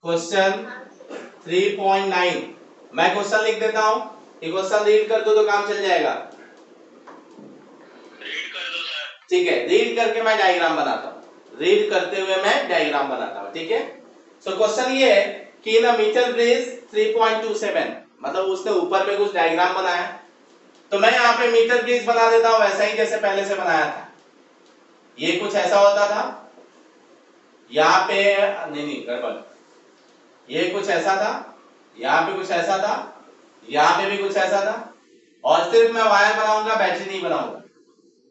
Question 3.9 मैं question लिख देता हूं, ये क्वेश्चन रीड कर दो तो काम चल जाएगा। रीड कर दो सर। ठीक है, रीड करके मैं डायग्राम बनाता हूं, रीड करते हुए मैं डायग्राम बनाता हूं। ठीक है, सो क्वेश्चन ये है कि इन मीटर ब्रिज 3.27 मतलब उसने ऊपर में कुछ डायग्राम बनाया, तो मैं यहाँ पे मीटर ब्रिज बना देता हूं वैसा ही जैसे पहले से बनाया था। ये कुछ ऐसा होता था, यहाँ पे नहीं गड़बड़, ये कुछ ऐसा था, यहाँ पे कुछ ऐसा था, यहाँ पे भी कुछ ऐसा था, और सिर्फ मैं वायर बनाऊंगा, बैटरी नहीं बनाऊंगा।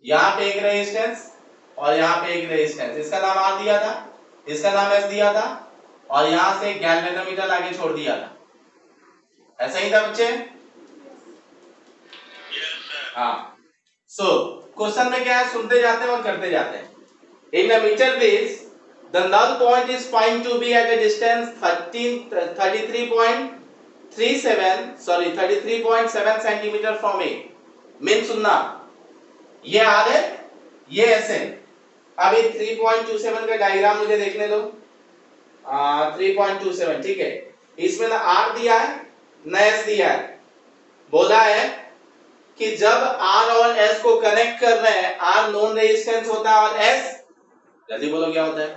यहाँ पे एक रेजिस्टेंस और यहाँ पे एक रेजिस्टेंस, इसका नाम R दिया था, इसका नाम S दिया था, और यहाँ से एक गैल्वेनोमीटर आगे छोड़ दिया था। ऐसा ही था बच्चे? हाँ। सो क्वेश्चन में क्या है, सुनते जाते हैं और करते जाते हैं। In a meter base the null point is found to be at a distance 33.7 centimeter from A। Mean सुनना, ये R है, ये S है। अब ये 3.27 का डायग्राम मुझे देखने दो। 3.27 ठीक है, इसमें ना R दिया है ना S दिया है। बोला है कि जब R और S को कनेक्ट कर रहे हैं, R नॉन रेजिस्टेंस होता है और S जल्दी बोलो क्या होता है,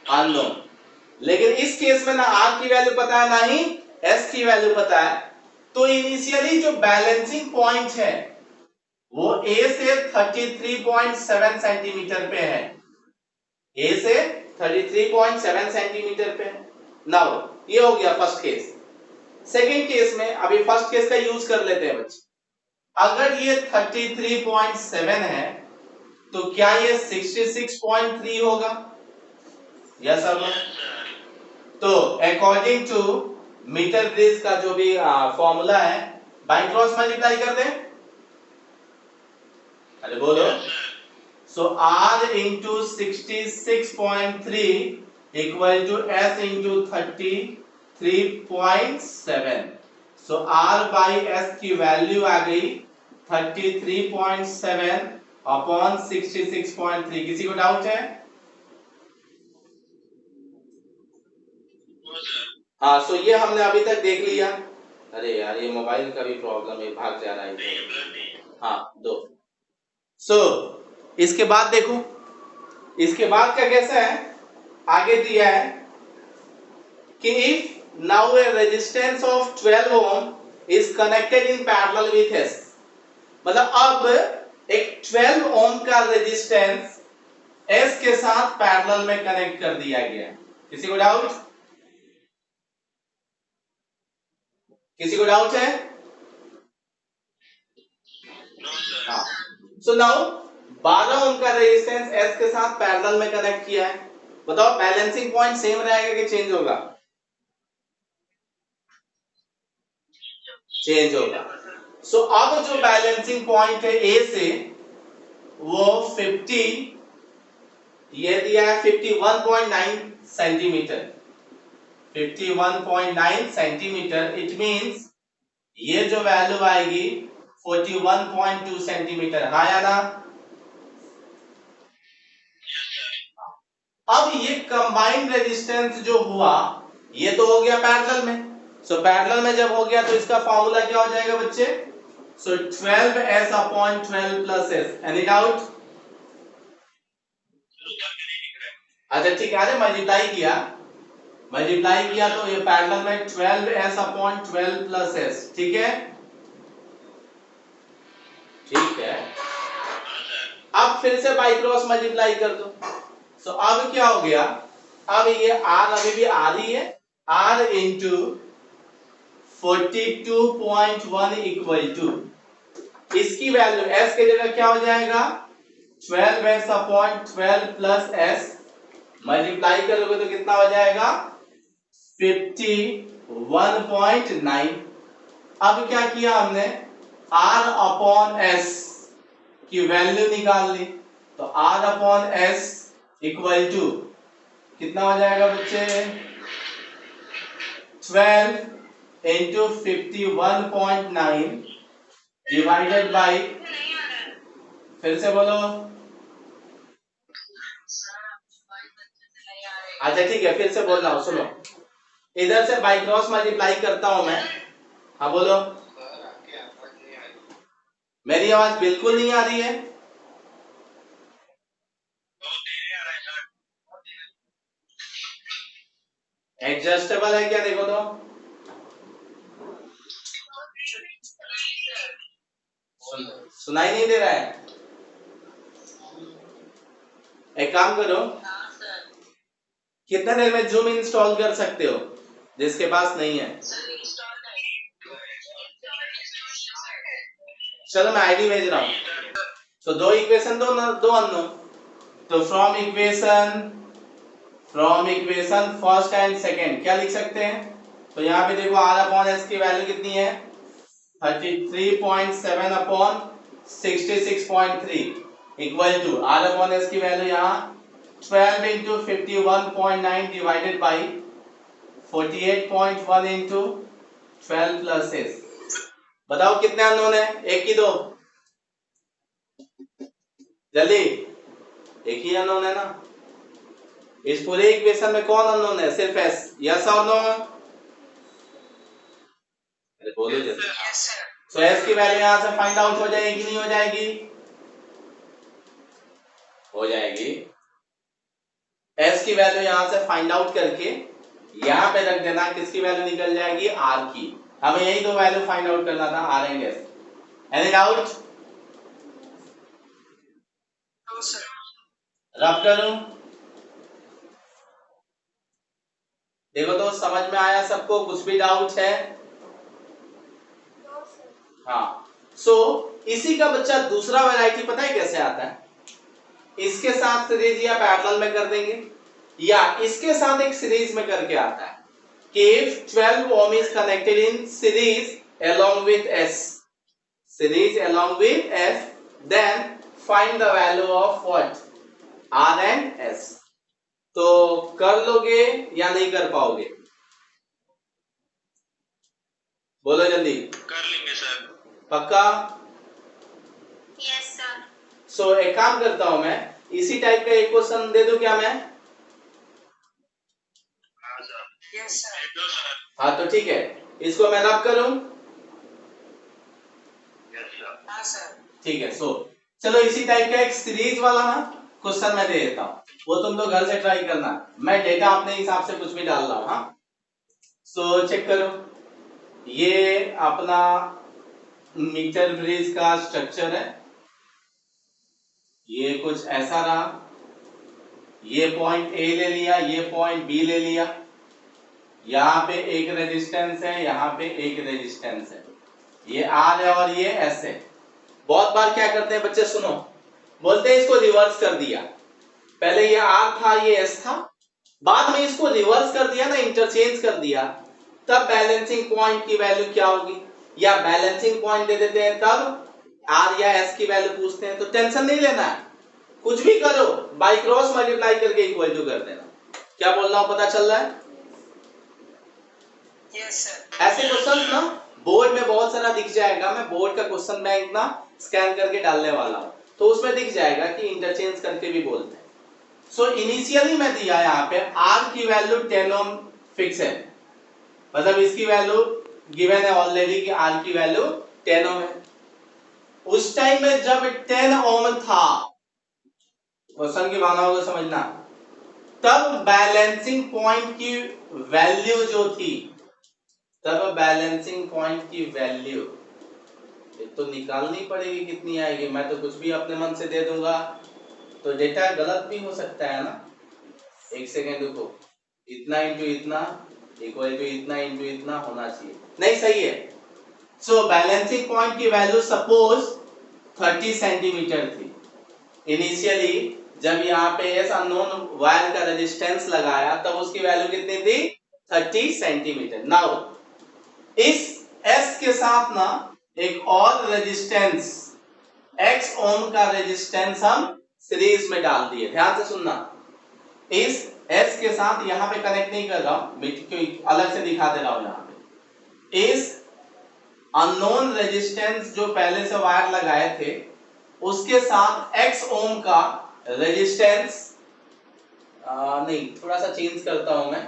अननोन। लेकिन इस केस में ना R की वैल्यू पता है ना ही S की वैल्यू पता है, तो इनिशियली जो बैलेंसिंग पॉइंट है वो A से 33.7 सेंटीमीटर पे है, A से 33.7 सेंटीमीटर पे है। नाउ ये हो गया फर्स्ट केस। सेकेंड केस में अभी फर्स्ट केस का यूज कर लेते हैं बच्चे। अगर ये 33.7 है तो क्या ये 66.3 होगा? यस और नो? तो अकॉर्डिंग टू मीटर ब्रिज का जो भी फॉर्मूला है, बाय क्रॉस मल्टीप्लाई कर दें। अरे बोलो। So R into 66.3 equal to S into 33.7। So R by S की वैल्यू आ गई 33.7 अपॉन 66.3। किसी को डाउट है? हाँ, सो ये हमने अभी तक देख लिया। अरे यार ये मोबाइल का भी प्रॉब्लम है, भाग जा रहा है। हाँ दो। सो इसके बाद देखो, इसके बाद का कैसा है, आगे दिया है कि if now a resistance of 12 ohm is connected in parallel with S, मतलब अब एक 12 ओम का रेजिस्टेंस S के साथ पैरेलल में कनेक्ट कर दिया गया है। किसी को डाउट? किसी को डाउट है? हाँ। सो नाउ 12 ओम का रेजिस्टेंस S के साथ पैरेलल में कनेक्ट किया है। बताओ बैलेंसिंग पॉइंट सेम रहेगा कि चेंज होगा? चेंज होगा। सो अब जो बैलेंसिंग पॉइंट है A से वो 50, ये दिया है 51.9 सेंटीमीटर, 51.9 सेंटीमीटर। इट मींस ये जो वैल्यू आएगी 41.2 सेंटीमीटर। हाँ या ना? अब ये कंबाइंड रेजिस्टेंस जो हुआ ये तो हो गया पैरेलल में। सो पैरेलल में जब हो गया तो इसका फार्मूला क्या हो जाएगा बच्चे? सो 12S upon 12 plus S। Any doubt? अच्छा ठीक है, अरे मल्टीप्लाई किया तो ये पैरेलल में 12S अपॉन 12 प्लस S। ठीक है, ठीक है। अब फिर से बाई क्रॉस मल्टीप्लाई कर दो। सो अब क्या हो गया, अब ये R अभी भी R ही है, R इंटू 42.1 इक्वल टू इसकी वैल्यू S की जगह क्या हो जाएगा 12S upon 12 plus S। Multiply करोगे तो कितना हो जाएगा 51.9। अब क्या किया हमने, R अपॉन S की वैल्यू निकाल ली, तो R upon S equal to कितना हो जाएगा बच्चे 12 इंटू 51.9 डिवाइडेड बाई, फिर से बोलो अच्छा ठीक है, फिर से बोल रहा हूँ, सुनो। इधर से बाई क्रॉस मल्टीप्लाई करता हूं मैं। हाँ बोलो। मेरी आवाज बिल्कुल नहीं आ रही है? एडजस्टेबल है क्या, देखो तो। सुनाई नहीं दे रहा है? एक काम करो, कितना देर में जूम इंस्टॉल कर सकते हो जिसके पास नहीं है? चलो मैं आईडी भेज रहा हूँ। तो दो इक्वेशन, दो अननोन। तो from equation first and second क्या लिख सकते हैं? तो यहाँ पे देखो r अपॉन s की वैल्यू कितनी है? 33.7 upon 66.3 equal to r upon s की वैल्यू यहाँ 12 into 51.9 divided by 48.1 into 12 plus s। बताओ कितने अननोन है? एक ही दो? जल्दी, एक ही अननोन है ना? इस पूरे इक्वेशन में कौन अननोन है? सिर्फ s। यस और नो? अरे बोलो जल्दी। तो s की वैल्यू यहां से फाइंड आउट हो जाएगी, नहीं हो जाएगी? हो जाएगी। s की वैल्यू यहां से फाइंड आउट करके यहां पे रख देना, किसकी वैल्यू निकल जाएगी? r की। हमें यही दो वैल्यू फाइंड आउट करना था, r and s। Any doubt? रब करूं? देखो तो समझ में आया सबको? कुछ भी डाउट है? हाँ। सो इसी का बच्चा दूसरा वैरायटी पता है कैसे आता है? इसके साथ सीरीज या पैरेलल में कर देंगे, या इसके साथ एक सीरीज में करके आता है कि if 12 ohm is connected in series along with S, then find the value of what? R and S। तो कर लोगे या नहीं कर पाओगे? बोलो जल्दी। कर लेंगे सर। पक्का? Yes sir. सो एक काम करता हूं मैं, इसी टाइप का एक क्वेश्चन दे दूं क्या मैं? हाँ सर। Yes sir. दो सर। हाँ तो ठीक है, इसको मैं रब करूं? Yes sir. हाँ सर। ठीक है। सो चलो इसी टाइप का एक सीरीज वाला ना क्वेश्चन मैं दे देता हूं, वो तुम लोग घर से ट्राई करना। मैं डेटा अपने हिसाब से कुछ भी डाल रहा हूं। हाँ, सो चेक करो, ये अपना मीटर ब्रिज का स्ट्रक्चर है, ये कुछ ऐसा रहा, ये पॉइंट ए ले लिया, ये पॉइंट बी ले लिया, यहाँ पे एक रेजिस्टेंस है, यहाँ पे एक रेजिस्टेंस है, ये आर है और ये एस है। बहुत बार क्या करते हैं बच्चे, सुनो, बोलते हैं इसको रिवर्स कर दिया, पहले ये आर था ये एस था, बाद में इसको रिवर्स कर दिया ना, इंटरचेंज कर दिया, तब बैलेंसिंग पॉइंट की वैल्यू क्या होगी? या बैलेंसिंग पॉइंट दे देते हैं तब आर या एस की वैल्यू पूछते हैं। तो टेंशन नहीं लेना है, कुछ भी करो, बाई क्रॉस मल्टीप्लाई करके इक्वल टू कर देना। क्या बोल रहा हूं, पता चल रहा है? Yes sir. ऐसे क्वेश्चन ना बोर्ड में बहुत सारा दिख जाएगा, मैं बोर्ड का क्वेश्चन बैंक ना स्कैन करके डालने वाला हूं, तो उसमें दिख जाएगा कि इंटरचेंज करके भी बोलते हैं। सो इनिशियली मैं दिया यहाँ पे R की वैल्यू 10 ओम फिक्स है, मतलब इसकी वैल्यू गिवन है ऑलरेडी कि R की वैल्यू 10 ओम है। उस टाइम में जब 10 ओम था, क्वेश्चन की भावनाओं को समझना, तब बैलेंसिंग पॉइंट की वैल्यू जो थी, तब बैलेंसिंग पॉइंट की वैल्यू तो निकालनी पड़ेगी, कितनी आएगी? मैं तो कुछ भी अपने मन से दे दूंगा, तो डेटा गलत भी हो सकता है ना। एक सेकेंड रुको, इतना इंटू इतना इक्वल टू इतना इंटू इतना होना चाहिए, नहीं सही है। सो बैलेंसिंग पॉइंट की वैल्यू सपोज 30 सेंटीमीटर थी इनिशियली, जब यहाँ पे इस अननोन वायर का रेजिस्टेंस लगाया तब उसकी वैल्यू कितनी थी? 30 सेंटीमीटर। नाउ इस S के साथ ना एक और रेजिस्टेंस X ओम का रेजिस्टेंस हम सीरीज में डाल दिए। ध्यान से सुनना, इस S के साथ यहां पे कनेक्ट नहीं कर रहा हूं, क्योंकि अलग से दिखा दे रहा हूं। यहां पे इस अननोन रेजिस्टेंस जो पहले से वायर लगाए थे उसके साथ X ओम का रेजिस्टेंस नहीं, थोड़ा सा चेंज करता हूं मैं,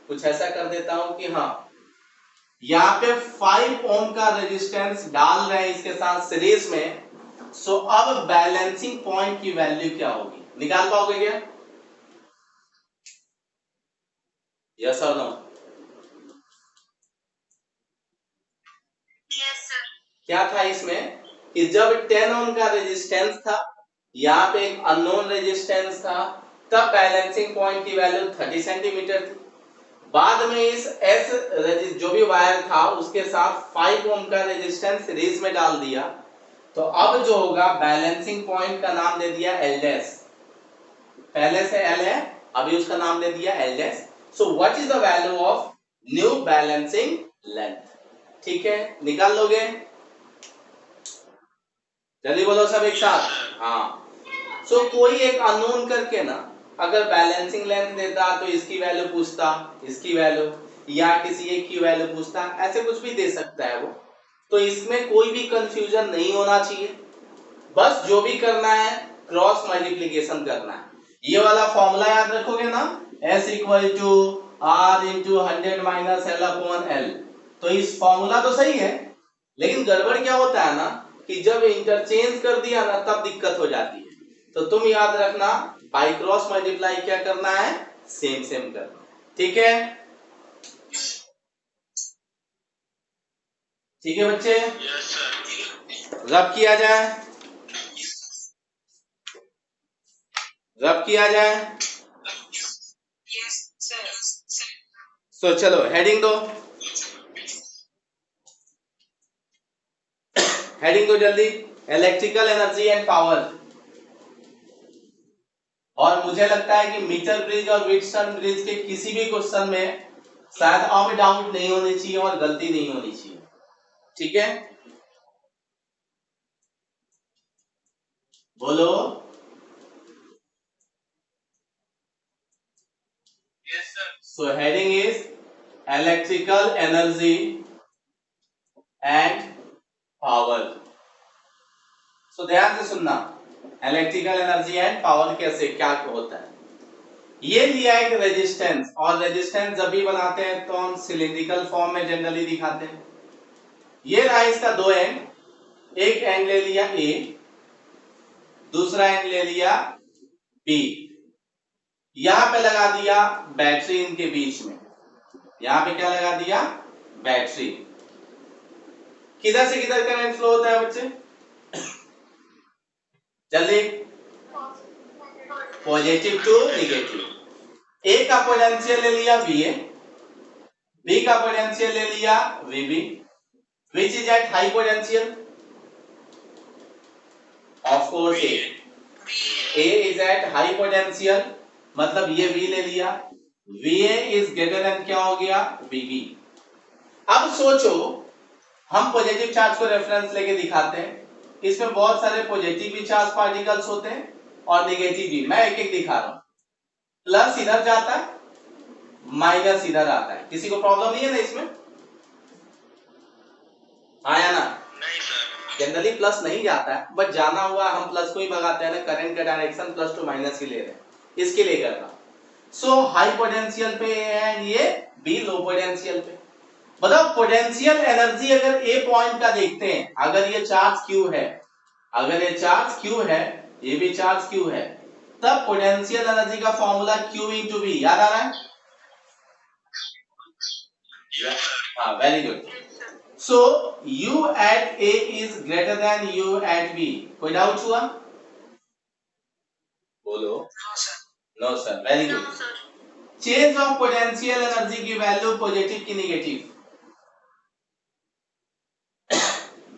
कुछ ऐसा कर देता हूं कि हाँ, यहाँ पे 5 ओम का रेजिस्टेंस डाल रहे हैं इसके साथ सीरीज में। सो अब बैलेंसिंग पॉइंट की वैल्यू क्या होगी, निकाल पाओगे क्या? यस और नो? Yes sir. क्या था इसमें कि जब 10 ओम का रेजिस्टेंस था, यहाँ पे एक अननोन रेजिस्टेंस था, तब बैलेंसिंग पॉइंट की वैल्यू 30 सेंटीमीटर थी। बाद में इस एस जो भी वायर था उसके साथ 5 ओम का रेजिस्टेंस सीरीज में डाल दिया, तो अब जो होगा बैलेंसिंग पॉइंट का नाम दे दिया एल डैश। पहले से एल है, अभी उसका नाम दे दिया L dash. So what is the value of new balancing length? ठीक है, निकाल लोगे? जल्दी बोलो सब एक साथ। हाँ, सो कोई एक अननोन करके ना अगर बैलेंसिंग लेंथ देता तो इसकी वैल्यू पूछता, इसकी वैल्यू, या किसी एक की वैल्यू पूछता, ऐसे कुछ भी दे सकता है वो। तो इसमें कोई भी कंफ्यूजन नहीं होना चाहिए, बस जो भी करना है क्रॉस मल्टीप्लिकेशन करना है। ये वाला फॉर्मूला याद रखोगे ना, S equal to R into 100 minus L upon L। तो इस फॉर्मूला तो सही है, लेकिन गड़बड़ क्या होता है ना कि जब इंटरचेंज कर दिया ना तब दिक्कत हो जाती है। तो तुम याद रखना, बाई क्रॉस मल्टीप्लाई क्या करना है, सेम सेम करना। ठीक है, ठीक है बच्चे? Yes sir. रब किया जाए, रब किया जाए। Yes sir. तो चलो हेडिंग दो, हेडिंग दो जल्दी, इलेक्ट्रिकल एनर्जी एंड पावर। और मुझे लगता है कि मीटर ब्रिज और व्हीटस्टोन ब्रिज के किसी भी क्वेश्चन में शायद अब डाउट नहीं होनी चाहिए और गलती नहीं होनी चाहिए। ठीक है, बोलो। Yes sir. So heading is electrical energy and power. So ध्यान से सुनना, इलेक्ट्रिकल एनर्जी एंड पावर कैसे क्या होता है। ये लिया एक रेजिस्टेंस, और रेजिस्टेंस जब भी बनाते हैं तो हम सिलिंड्रिकल फॉर्म में जनरली दिखाते हैं। ये रहा इसका दो एंड, एक एंड ले लिया ए, दूसरा एंड ले लिया बी। यहां पे लगा दिया बैटरी इनके बीच में, यहां पे क्या लगा दिया, बैटरी। किधर से किधर करंट फ्लो होता है बच्चे, जल्दी, पॉजिटिव टू नेगेटिव। ए का पोटेंशियल ले लिया वीए, बी का पोटेंशियल ले लिया VB, which is at high potential, of course A is at high potential, मतलब ये V ले लिया, VA इज ग्रेटर देन क्या हो गया, VB। अब सोचो, हम पॉजिटिव चार्ज को रेफरेंस लेके दिखाते हैं, इसमें बहुत सारे पॉजिटिव भी चार्ज पार्टिकल्स होते हैं और नेगेटिव भी। मैं एक एक दिखा रहा हूं, प्लस इधर जाता है, माइनस इधर आता है, किसी को प्रॉब्लम नहीं है ना इसमें? आया ना? नहीं सर। जनरली प्लस नहीं जाता है, बट जाना हुआ हम प्लस को ही भगाते हैं ना, करंट का डायरेक्शन प्लस टू माइनस ही ले रहे हैं, इसके लिए कर रहा हूं। सो हाई पोटेंशियल पे एंड ये बी लो पोटेंशियल पे। मतलब पोटेंशियल एनर्जी अगर ए पॉइंट का देखते हैं, अगर ये चार्ज क्यू है, अगर ये चार्ज क्यू है, ये भी चार्ज क्यू है, तब पोटेंशियल एनर्जी का फॉर्मूला क्यू इंटू बी, याद आ रहा है? हाँ, very good. So U at A is greater than U at B। कोई डाउट हुआ? बोलो। No sir, very good. Change of potential energy की वैल्यू पॉजिटिव की नेगेटिव,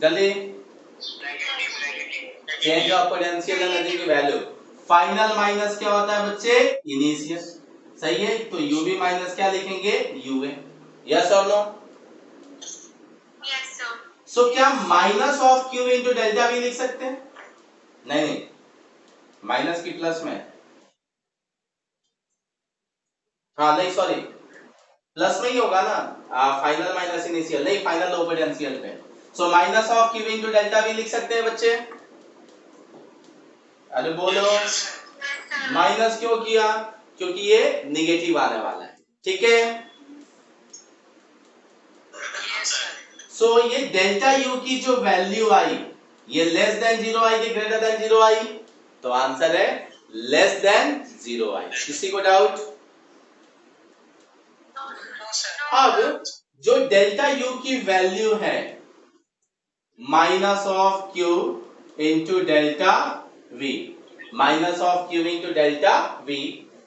जल्दी। चेंज ऑफ पोटेंशियल एनर्जी की वैल्यू, फाइनल माइनस क्या होता है बच्चे, इनिशियल। सही है, तो UB माइनस क्या लिखेंगे, UA। यस और नो? Yes sir. सो क्या minus of Q into delta V लिख सकते हैं? नहीं, माइनस की प्लस में, हाँ नहीं सॉरी, प्लस में ही होगा ना, फाइनल माइनस इनिशियल नहीं, फाइनल लो पोटेंशियल पे। So minus of Q into delta V लिख सकते हैं बच्चे? अरे बोलो, माइनस क्यों किया, क्योंकि ये निगेटिव आने वाला है, ठीक है। Yes, sir. सो ये डेल्टा यू की जो वैल्यू आई, ये लेस देन 0 आई कि ग्रेटर देन 0 आई? तो आंसर है लेस देन 0 आई। किसी को डाउट? No, sir. अब जो डेल्टा यू की वैल्यू है minus of Q into delta we, minus of Q into delta we,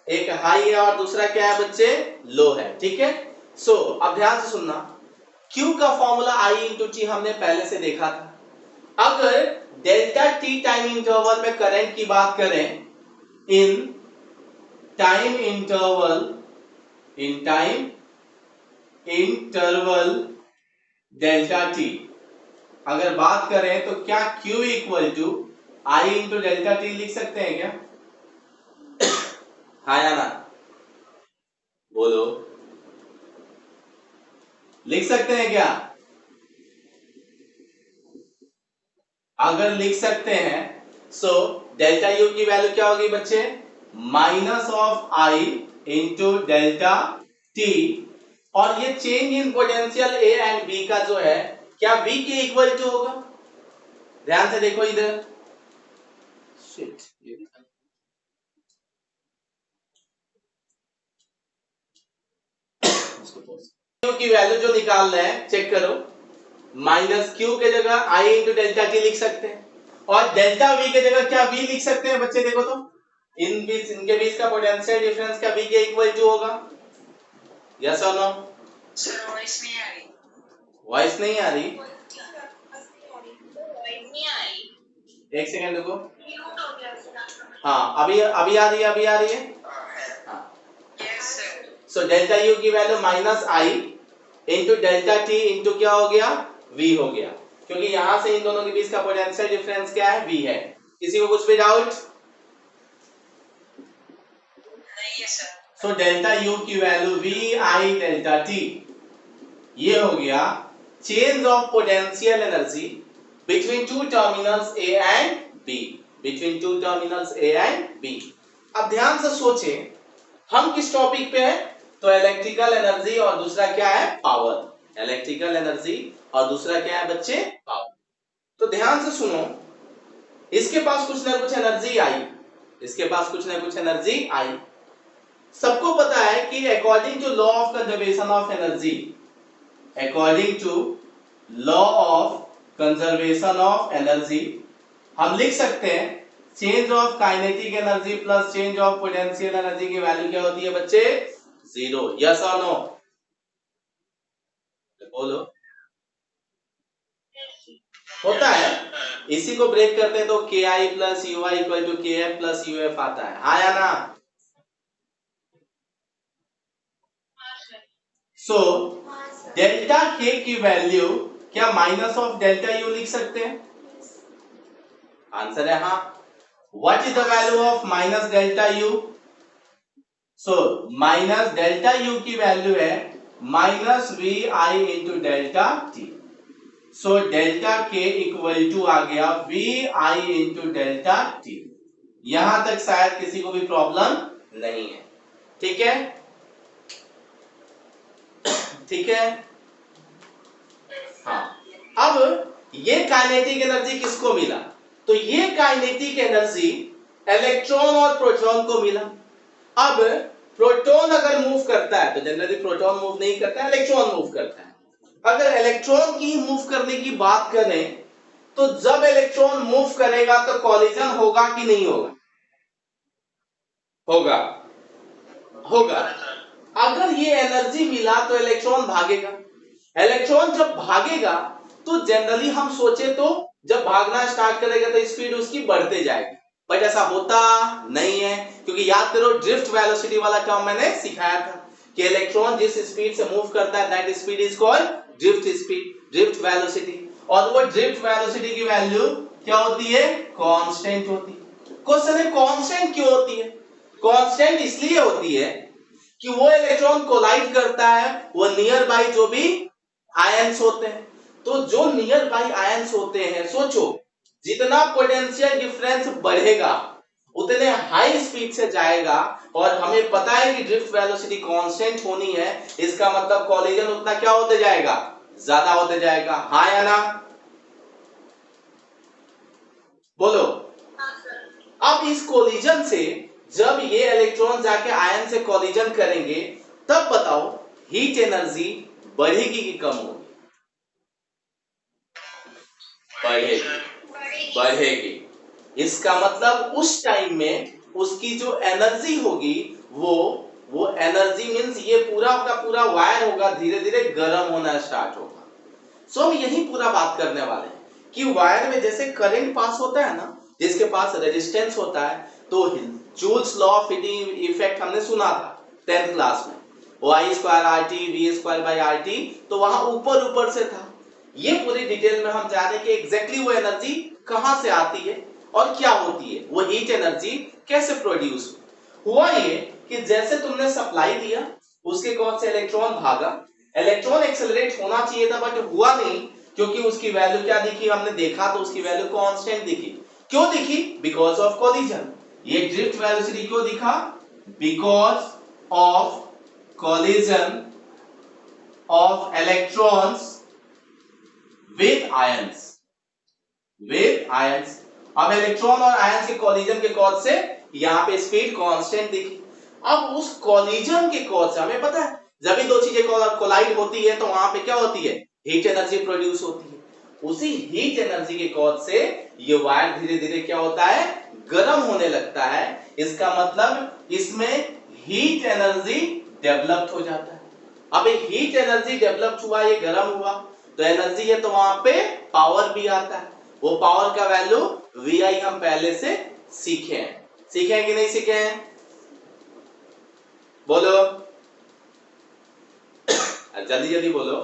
एक हाई है और दूसरा क्या है बच्चे? लो है, ठीक है। सो अब ध्यान से सुनना, Q का फॉर्मूला I इंटू टी हमने पहले से देखा था। अगर डेल्टा टी टाइम इंटरवल में करंट की बात करें, in time interval delta T अगर बात करें तो क्या Q equal to I into delta T लिख सकते हैं क्या? हाँ या ना? बोलो, लिख सकते हैं क्या? अगर लिख सकते हैं सो डेल्टा यू की वैल्यू क्या होगी बच्चे? Minus of I into delta T, और ये change in potential A and B का जो है क्या V के इक्वल टू होगा? ध्यान से देखो इधर, क्यू की वैल्यू जो निकाल रहे हैं चेक करो, माइनस क्यू के जगह आई इंटू डेल्टा टी लिख सकते हैं, और डेल्टा वी के जगह क्या V लिख सकते हैं बच्चे? देखो तो इनके बीच का पोटेंशियल डिफरेंस क्या V के इक्वल टू होगा? यस और नो? Sir, voice नहीं आ रही. वॉइस नहीं आ रही? Voice नहीं आ रही. एक सेकंड रुको। Mute हो गया उसका. हाँ अभी अभी आ रही है, अभी आ रही है। हाँ Yes, sir. सो डेल्टा यू की वैल्यू माइनस आई इंटू डेल्टा टी इंटू क्या हो गया? V हो गया, क्योंकि यहां से इन दोनों के बीच का पोटेंशियल डिफरेंस क्या है? V है। किसी को कुछ भी डाउट? नहीं है सर. सो डेल्टा यू की value V I delta T, ये हो गया change of potential energy between two terminals A and B, between two terminals A and B। अब ध्यान से सोचें, हम किस टॉपिक पे हैं? तो इलेक्ट्रिकल एनर्जी और दूसरा क्या है? पावर। इलेक्ट्रिकल एनर्जी और दूसरा क्या है बच्चे? पावर। तो ध्यान से सुनो, इसके पास कुछ ना कुछ एनर्जी आई, इसके पास कुछ ना कुछ एनर्जी आई। सबको पता है कि according to law of conservation of energy, according to law of conservation of energy हम लिख सकते हैं change of kinetic energy plus change of potential energy की वैल्यू क्या होती है बच्चे? 0। यस और नो? बोलो। होता है, इसी को ब्रेक करते हैं तो ki plus ui equal to kf plus uf आता है, हाँ या ना? सो डेल्टा k की वैल्यू क्या माइनस ऑफ डेल्टा u लिख सकते हैं? आंसर है हाँ। What is the value of minus delta u? So minus delta u की वैल्यू है minus V I into delta T. So delta k equal to आ गया V I into delta T. यहां तक शायद किसी को भी प्रॉब्लम नहीं है, ठीक है? ठीक है, हाँ। अब ये काइनेटिक एनर्जी किसको मिला? तो ये काइनेटिक एनर्जी इलेक्ट्रॉन और प्रोटॉन को मिला। अब प्रोटॉन अगर मूव करता है तो जनरली प्रोटॉन मूव नहीं करता है, इलेक्ट्रॉन मूव करता है। अगर इलेक्ट्रॉन की मूव करने की बात करें तो जब इलेक्ट्रॉन मूव करेगा तो कॉलिजन होगा कि नहीं होगा? होगा, होगा। अगर ये एनर्जी मिला तो इलेक्ट्रॉन भागेगा। इलेक्ट्रॉन जब भागेगा तो जनरली हम सोचे तो जब भागना स्टार्ट करेगा तो स्पीड उसकी बढ़ते जाएगी, बट ऐसा होता नहीं है, क्योंकि याद करो ड्रिफ्ट वेलोसिटी वाला टर्म मैंने सिखाया था कि इलेक्ट्रॉन जिस स्पीड से मूव करता है that speed is called drift speed, drift velocity. और वो ड्रिफ्ट वेलोसिटी की वैल्यू क्या होती है? कांस्टेंट होती है। क्वेश्चन है कांस्टेंट क्यों होती है? कांस्टेंट इसलिए होती है कि वो इलेक्ट्रॉन कोलाइड करता है वो नियर बाई जो भी आयंस होते हैं, तो जो नियर बाई आयंस होते हैं, सोचो जितना पोटेंशियल डिफरेंस बढ़ेगा उतने हाई स्पीड से जाएगा, और हमें पता है कि ड्रिफ्ट वेलोसिटी कांस्टेंट होनी है, इसका मतलब कोलिजन उतना क्या होते जाएगा, ज्यादा होते जाएगा। हाँ या ना, बोलो। अब इस कोलिजन से जब ये इलेक्ट्रॉन जाके आयन से कोलिजन करेंगे, तब बताओ हीट एनर्जी बढ़ेगी कि कम होगी? बढ़ेगी, बढ़ेगी। इसका मतलब उस टाइम में उसकी जो एनर्जी होगी वो एनर्जी मींस ये पूरा का पूरा वायर होगा धीरे धीरे गर्म होना स्टार्ट होगा। सो हम यही पूरा बात करने वाले हैं कि वायर में जैसे करंट पास होता है ना, जिसके पास रेजिस्टेंस होता है, तो joules law of heating effect हमने सुना था 10th क्लास में, वो I square RT V square by RT, तो वहां ऊपर ऊपर से था। ये पूरी डिटेल में हम जाने कि एग्जैक्टली वो एनर्जी कहां से आती है और क्या होती है, वो हीट एनर्जी कैसे प्रोड्यूस हुआ। ये कि जैसे तुमने सप्लाई दिया, उसके कौन से इलेक्ट्रॉन भागा, इलेक्ट्रॉन एक्सेलरेट होना चाहिए था बट हुआ नहीं, क्योंकि उसकी वैल्यू क्या दिखी, हमने देखा तो उसकी वैल्यू कांस्टेंट दिखी। क्यों दिखी? Because of collision. ये ड्रिफ्ट वेलोसिटी क्यों दिखा? Because of collision of electrons with ions, with ions. अब इलेक्ट्रॉन और आयंस के कोलिजन के कॉज से यहां पे स्पीड कांस्टेंट दिखी। अब उस कोलिजन के कॉज से हमें पता है जब भी दो चीजें कोलाइड होती है तो वहां पे क्या होती है, हीट एनर्जी प्रोड्यूस होती है। उसी हीट एनर्जी के कॉज से ये वायर धीरे धीरे क्या होता है, गर्म होने लगता है। इसका मतलब इसमें हीट एनर्जी डेवलप्ड हो जाता है। अब हीट एनर्जी डेवलप्ड हुआ, ये गर्म हुआ, तो एनर्जी है तो वहां पे पावर भी आता है। वो पावर का वैल्यू VI हम पहले से सीखे हैं कि नहीं सीखे हैं, बोलो जल्दी जल्दी बोलो।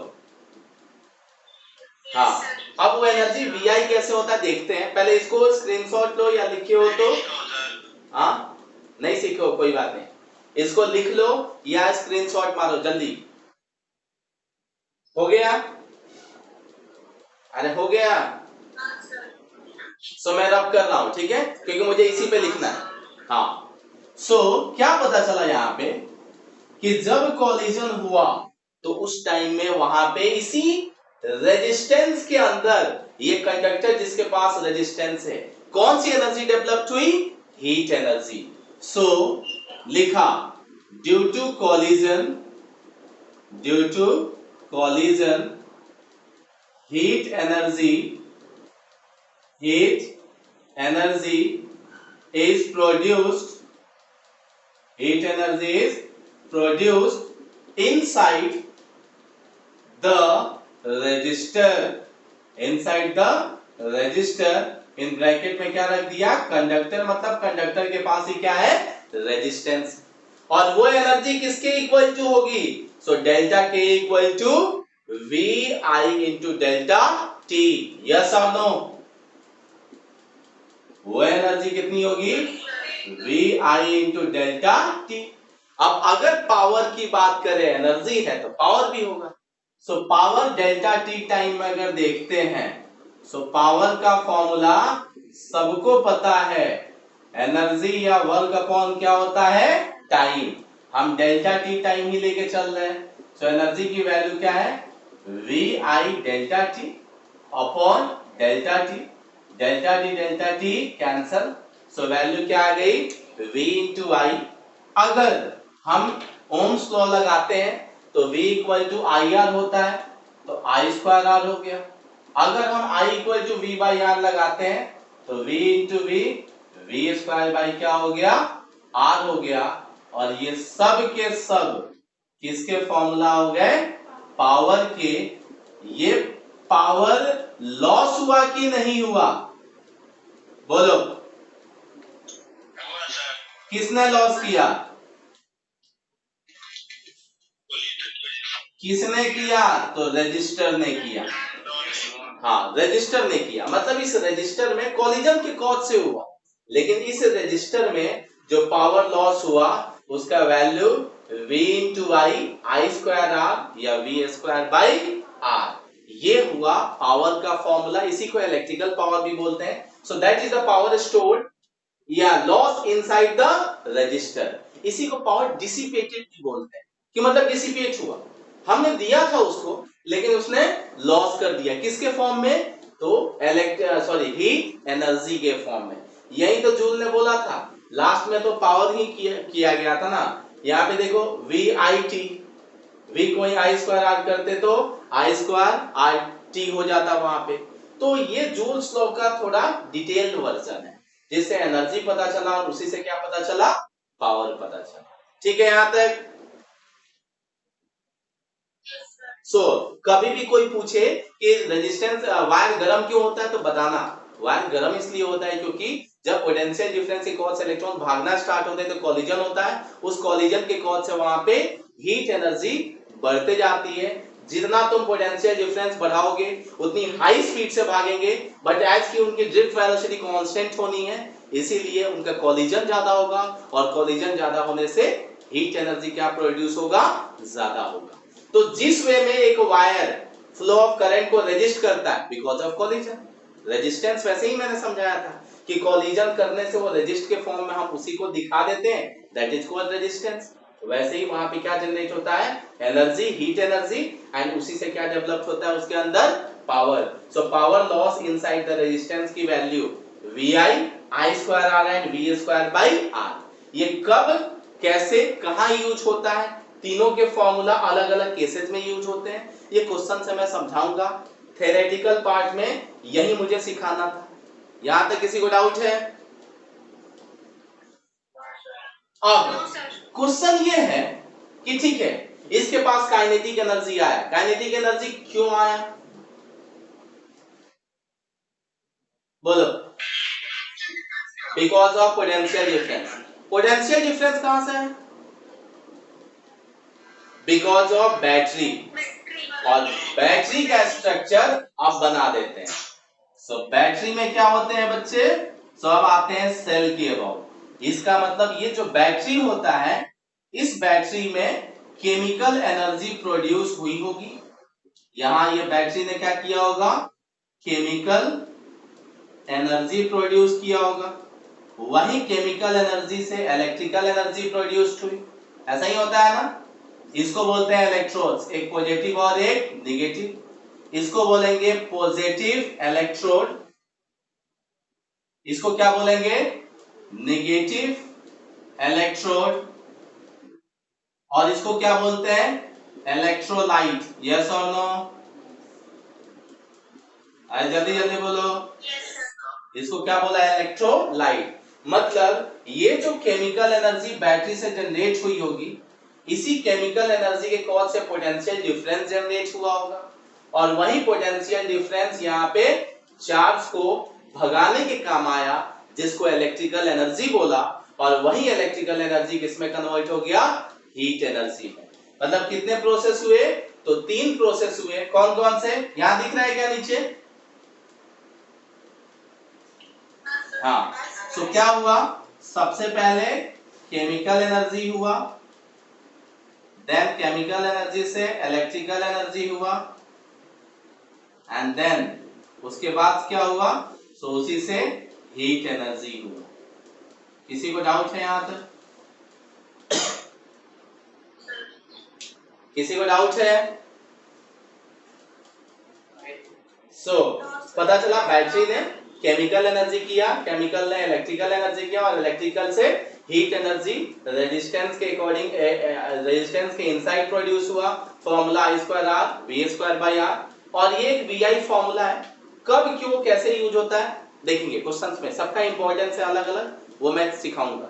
हाँ, अब वो एनर्जी VI कैसे होता है देखते हैं। पहले इसको स्क्रीनशॉट लो या लिखे हो तो, हाँ नहीं सीखे हो कोई बात नहीं, इसको लिख लो या स्क्रीनशॉट मारो जल्दी। हो गया? अरे हो गया। सो मैं रब कर रहा हूं, ठीक है, क्योंकि मुझे इसी पे लिखना है। हाँ, सो क्या पता चला यहाँ पे कि जब कोलिजन हुआ तो उस टाइम में वहां पे इसी रेजिस्टेंस के अंदर ये कंडक्टर जिसके पास रेजिस्टेंस है, कौन सी एनर्जी डेवलप हुई, हीट एनर्जी। सो लिखा due to collision, due to collision heat energy is produced, heat energy is produced inside the resistor, inside the resistor, in bracket में क्या रख दिया, कंडक्टर, मतलब कंडक्टर के पास ही क्या है, रेजिस्टेंस। और वो एनर्जी किसके इक्वल टू होगी, so delta K equal to VI into delta T, yes और नो। वो एनर्जी कितनी होगी, VI into डेल्टा T। अब अगर पावर की बात करें, एनर्जी है तो पावर भी होगा। So power delta T time में अगर देखते हैं, सो पावर का फॉर्मूला सबको पता है, एनर्जी या वर्क अपॉन क्या होता है, टाइम। हम डेल्टा T टाइम ही लेके चल रहे हैं। सो एनर्जी की वैल्यू क्या है, VI delta T upon delta T, delta T cancel, so value क्या आ गई, V इंटू आई। अगर हम ओम्स लॉ लगाते हैं तो V इक्वल टू IR होता है, तो I स्क्वायर R हो गया। अगर हम I equal to V by R लगाते हैं तो V into V square by क्या हो गया, R हो गया। और ये सब के सब किसके फॉर्मूला हो गए, पावर के। ये पावर लॉस हुआ कि नहीं हुआ, बोलो किसने लॉस किया, किसने किया, तो रजिस्टर ने किया। हाँ, रजिस्टर ने किया, मतलब इस रजिस्टर में कोलिजन के कॉज से हुआ, लेकिन इस रजिस्टर में जो पावर लॉस हुआ उसका वैल्यू V इंटू आई स्क्वायर R या V स्क्वायर बाई R, ये हुआ पावर का फॉर्मूला। इसी को इलेक्ट्रिकल पावर भी बोलते हैं। So that is the power stored या लॉस इनसाइड द रजिस्टर। इसी को पावर डिसिपेटेड भी बोलते हैं, कि मतलब डिसिपेट हुआ, हमने दिया था उसको लेकिन उसने लॉस कर दिया, किसके फॉर्म में, तो हीट एनर्जी के फॉर्म में। यही तो जूल ने बोला था, लास्ट में तो पावर ही किया गया था ना। यहाँ पे देखो वी आई टी, वी को आई स्क्वायर ऐड करते तो आई स्क्वायर आर टी हो जाता वहां पे। तो ये जूल्स लॉ का थोड़ा डिटेल्ड वर्जन है, जिससे एनर्जी पता चला और उसी से क्या पता चला, पावर पता चला। ठीक है यहां तक। कभी भी कोई पूछे कि रेजिस्टेंस वायर गर्म क्यों होता है, तो बताना वायर गर्म इसलिए होता है क्योंकि जब पोटेंशियल डिफरेंस के कॉज से इलेक्ट्रॉन भागना स्टार्ट होते हैं तो कॉलिजन होता है, उस कॉलिजन के कॉज से वहां पे हीट एनर्जी बढ़ते जाती है। जितना तुम पोटेंशियल डिफरेंस बढ़ाओगे उतनी हाई स्पीड से भागेंगे, बट एज की उनकी ड्रिफ्ट वेलोसिटी कांस्टेंट होनी है, इसीलिए उनका कॉलिजन ज्यादा होगा, और कॉलिजन ज्यादा होने से हीट एनर्जी क्या प्रोड्यूस होगा, ज्यादा होगा। तो जिस वे में एक वायर फ्लो ऑफ करंट को रेजिस्ट करता है बिकॉज ऑफ कॉलिजन, रेजिस्टेंस वैसे ही मैंने समझाया था कि कॉलिजन करने से वो रेजिस्ट के फॉर्म में हम उसी को दिखा देते हैं, दैट इज कॉल्ड रेजिस्टेंस। वैसे ही वहां पे क्या जनरेट होता है, एनर्जी, हीट एनर्जी, एंड उसी से क्या डेवलप होता है उसके अंदर, power. So power loss inside the resistance की value vi i square r and v square by r। ये कब, कैसे, कहां यूज होता है, तीनों के फॉर्मूला अलग अलग केसेस में यूज होते हैं, ये क्वेश्चन से मैं समझाऊंगा। थ्योरेटिकल पार्ट में यही मुझे सिखाना था। यहां तक किसी को डाउट है? अब क्वेश्चन ये है कि ठीक है, इसके पास काइनेटिक एनर्जी आया, काइनेटिक एनर्जी क्यों आया, बोलो। Because of potential difference. Potential difference कहां से है, बिकॉज ऑफ बैटरी, और बैटरी का स्ट्रक्चर अब बना देते हैं। सो बैटरी में क्या होते हैं बच्चे, अब आते हैं सेल के अबाउट। इसका मतलब ये जो बैटरी होता है, इस बैटरी में केमिकल एनर्जी प्रोड्यूस हुई होगी। यहां ये बैटरी ने क्या किया होगा, केमिकल एनर्जी प्रोड्यूस किया होगा, वही केमिकल एनर्जी से इलेक्ट्रिकल एनर्जी प्रोड्यूस हुई। ऐसा ही होता है ना। इसको बोलते हैं इलेक्ट्रोड्स, एक पॉजिटिव और एक नेगेटिव। इसको बोलेंगे पॉजिटिव इलेक्ट्रोड, इसको क्या बोलेंगे, नेगेटिव इलेक्ट्रोड, और इसको क्या बोलते हैं, इलेक्ट्रोलाइट। यस और नो, अरे जल्दी जल्दी बोलो। इसको क्या बोला है, इलेक्ट्रोलाइट। मतलब ये जो केमिकल एनर्जी बैटरी से जनरेट हुई होगी, इसी केमिकल एनर्जी के कॉज से पोटेंशियल डिफरेंस जनरेट हुआ होगा, और वही पोटेंशियल डिफरेंस यहाँ पे चार्ज को भगाने के काम आया, जिसको इलेक्ट्रिकल एनर्जी बोला, और वही इलेक्ट्रिकल एनर्जी किसमें कन्वर्ट हो गया, हीट एनर्जी में। मतलब कितने प्रोसेस हुए, तो 3 प्रोसेस हुए। कौन कौन से, यहां दिख रहा है क्या नीचे, हाँ। तो क्या हुआ, सबसे पहले केमिकल एनर्जी हुआ, देन केमिकल एनर्जी से इलेक्ट्रिकल एनर्जी हुआ, एंड देन उसके बाद क्या हुआ, सो उसी से हीट एनर्जी हुआ। किसी को डाउट है यहां तक, किसी को डाउट है? पता चला बैटरी ने केमिकल एनर्जी किया, केमिकल ने इलेक्ट्रिकल एनर्जी किया, और इलेक्ट्रिकल से हीट एनर्जी रेजिस्टेंस के अकॉर्डिंग, रेजिस्टेंस के इनसाइड प्रोड्यूस हुआ। Formula I square R V square by R, और ये एक VI फॉर्मूला है। कब, क्यों, कैसे यूज होता है देखेंगे क्वेश्चंस में, सबका इंपॉर्टेंस है अलग अलग, वो मैं सिखाऊंगा।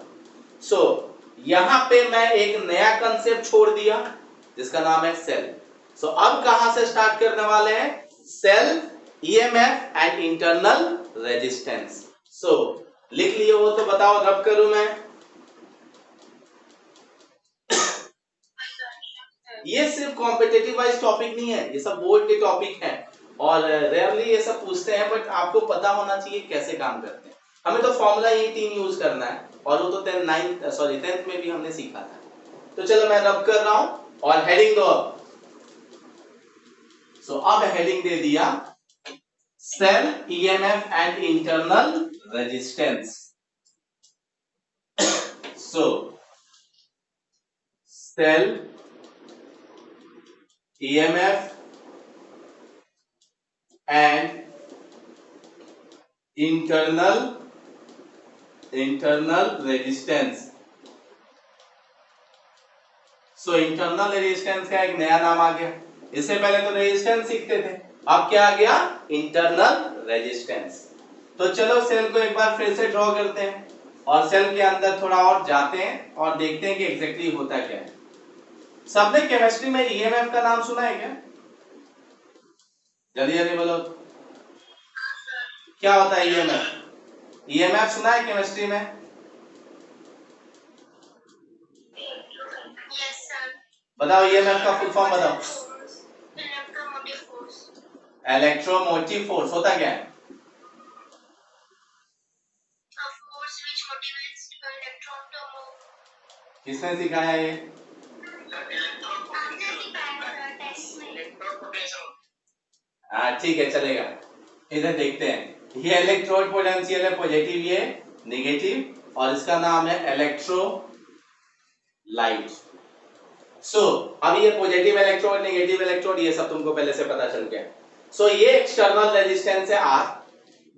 यहाँ पे मैं एक नया कंसेप्ट छोड़ दिया जिसका नाम है सेल। अब कहां से स्टार्ट करने वाले हैं, cell, EMF and internal resistance. लिख लिए हो तो बताओ, रब करूं मैं? ये सिर्फ कॉम्पिटिटिव वाइज टॉपिक नहीं है, ये सब बोर्ड के टॉपिक हैं, और रेयरली ये सब पूछते हैं, बट आपको पता होना चाहिए कैसे काम करते हैं। हमें तो फॉर्मूला ये 3 यूज करना है, और वो तो 10th में भी हमने सीखा था। तो चलो मैं रब कर रहा हूं, और हेडिंग दो। अब हेडिंग दे दिया, cell, EMF and internal resistance. So cell EMF and internal resistance. So internal resistance का एक नया नाम आ गया। इससे पहले तो रेजिस्टेंस सीखते थे, अब क्या आ गया? Internal resistance. तो चलो सेल को एक बार फिर से ड्रॉ करते हैं और सेल के अंदर थोड़ा और जाते हैं और देखते हैं कि एग्जैक्टली होता क्या है। सबने केमिस्ट्री में ईएमएफ का नाम सुना है क्या? जल्दी जल्दी बोलो, क्या होता है ईएमएफ? ईएमएफ सुना है केमिस्ट्री में? Yes, sir. बताओ ईएमएफ का फुल फॉर्म बताओ। Electromotive force. इलेक्ट्रोमोटिव फोर्स होता क्या है? A force which motivates the electron to move. किसने सिखाया ये? आपने सिखाया था टेस्ट में। Electropotential. हाँ ठीक है, चलेगा। इधर देखते हैं, ये इलेक्ट्रोड पोटेंशियल है पॉजिटिव, ये नेगेटिव, और इसका नाम है इलेक्ट्रोलाइट। सो अब ये पॉजिटिव इलेक्ट्रोड, नेगेटिव इलेक्ट्रोड, ये सब तुमको पहले से पता चल गया। सो ये एक्सटर्नल रेजिस्टेंस है R,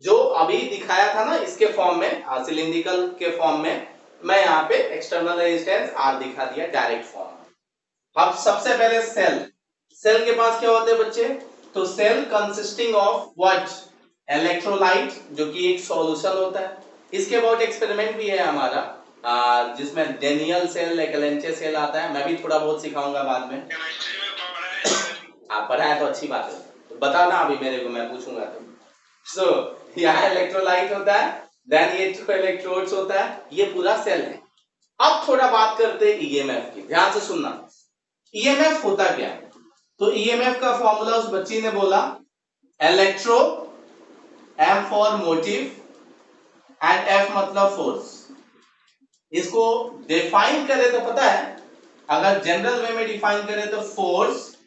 जो अभी दिखाया था ना इसके फॉर्म में, सिलिंड्रिकल के फॉर्म में। मैं यहाँ पे एक्सटर्नल रेजिस्टेंस R दिखा दिया डायरेक्ट फॉर्म में। अब सबसे पहले सेल के पास क्या होते हैं बच्चे? तो cell consisting of what? Electrolyte, जो कि एक सॉल्यूशन होता है। इसके अबाउट एक्सपेरिमेंट भी है हमारा, जिसमें डेनियल सेल, लेकेलेंचे सेल आता है। मैं भी थोड़ा बहुत सिखाऊंगा बाद में। आप पढ़ा है तो अच्छी बात है, तो बताना अभी मेरे को, मैं पूछूंगा तो। सो यहाँ इलेक्ट्रोलाइट होता है, देन ये इलेक्ट्रोड्स होता है, ये पूरा सेल है। अब थोड़ा बात करते हैं ईएमएफ की, ध्यान से सुनना। ईएमएफ होता क्या है? तो ईएमएफ का फॉर्मूला उस बच्ची ने बोला, electro, M for motive and F मतलब फोर्स। इसको डिफाइन करें तो पता है, अगर जनरल वे में डिफाइन करें तो force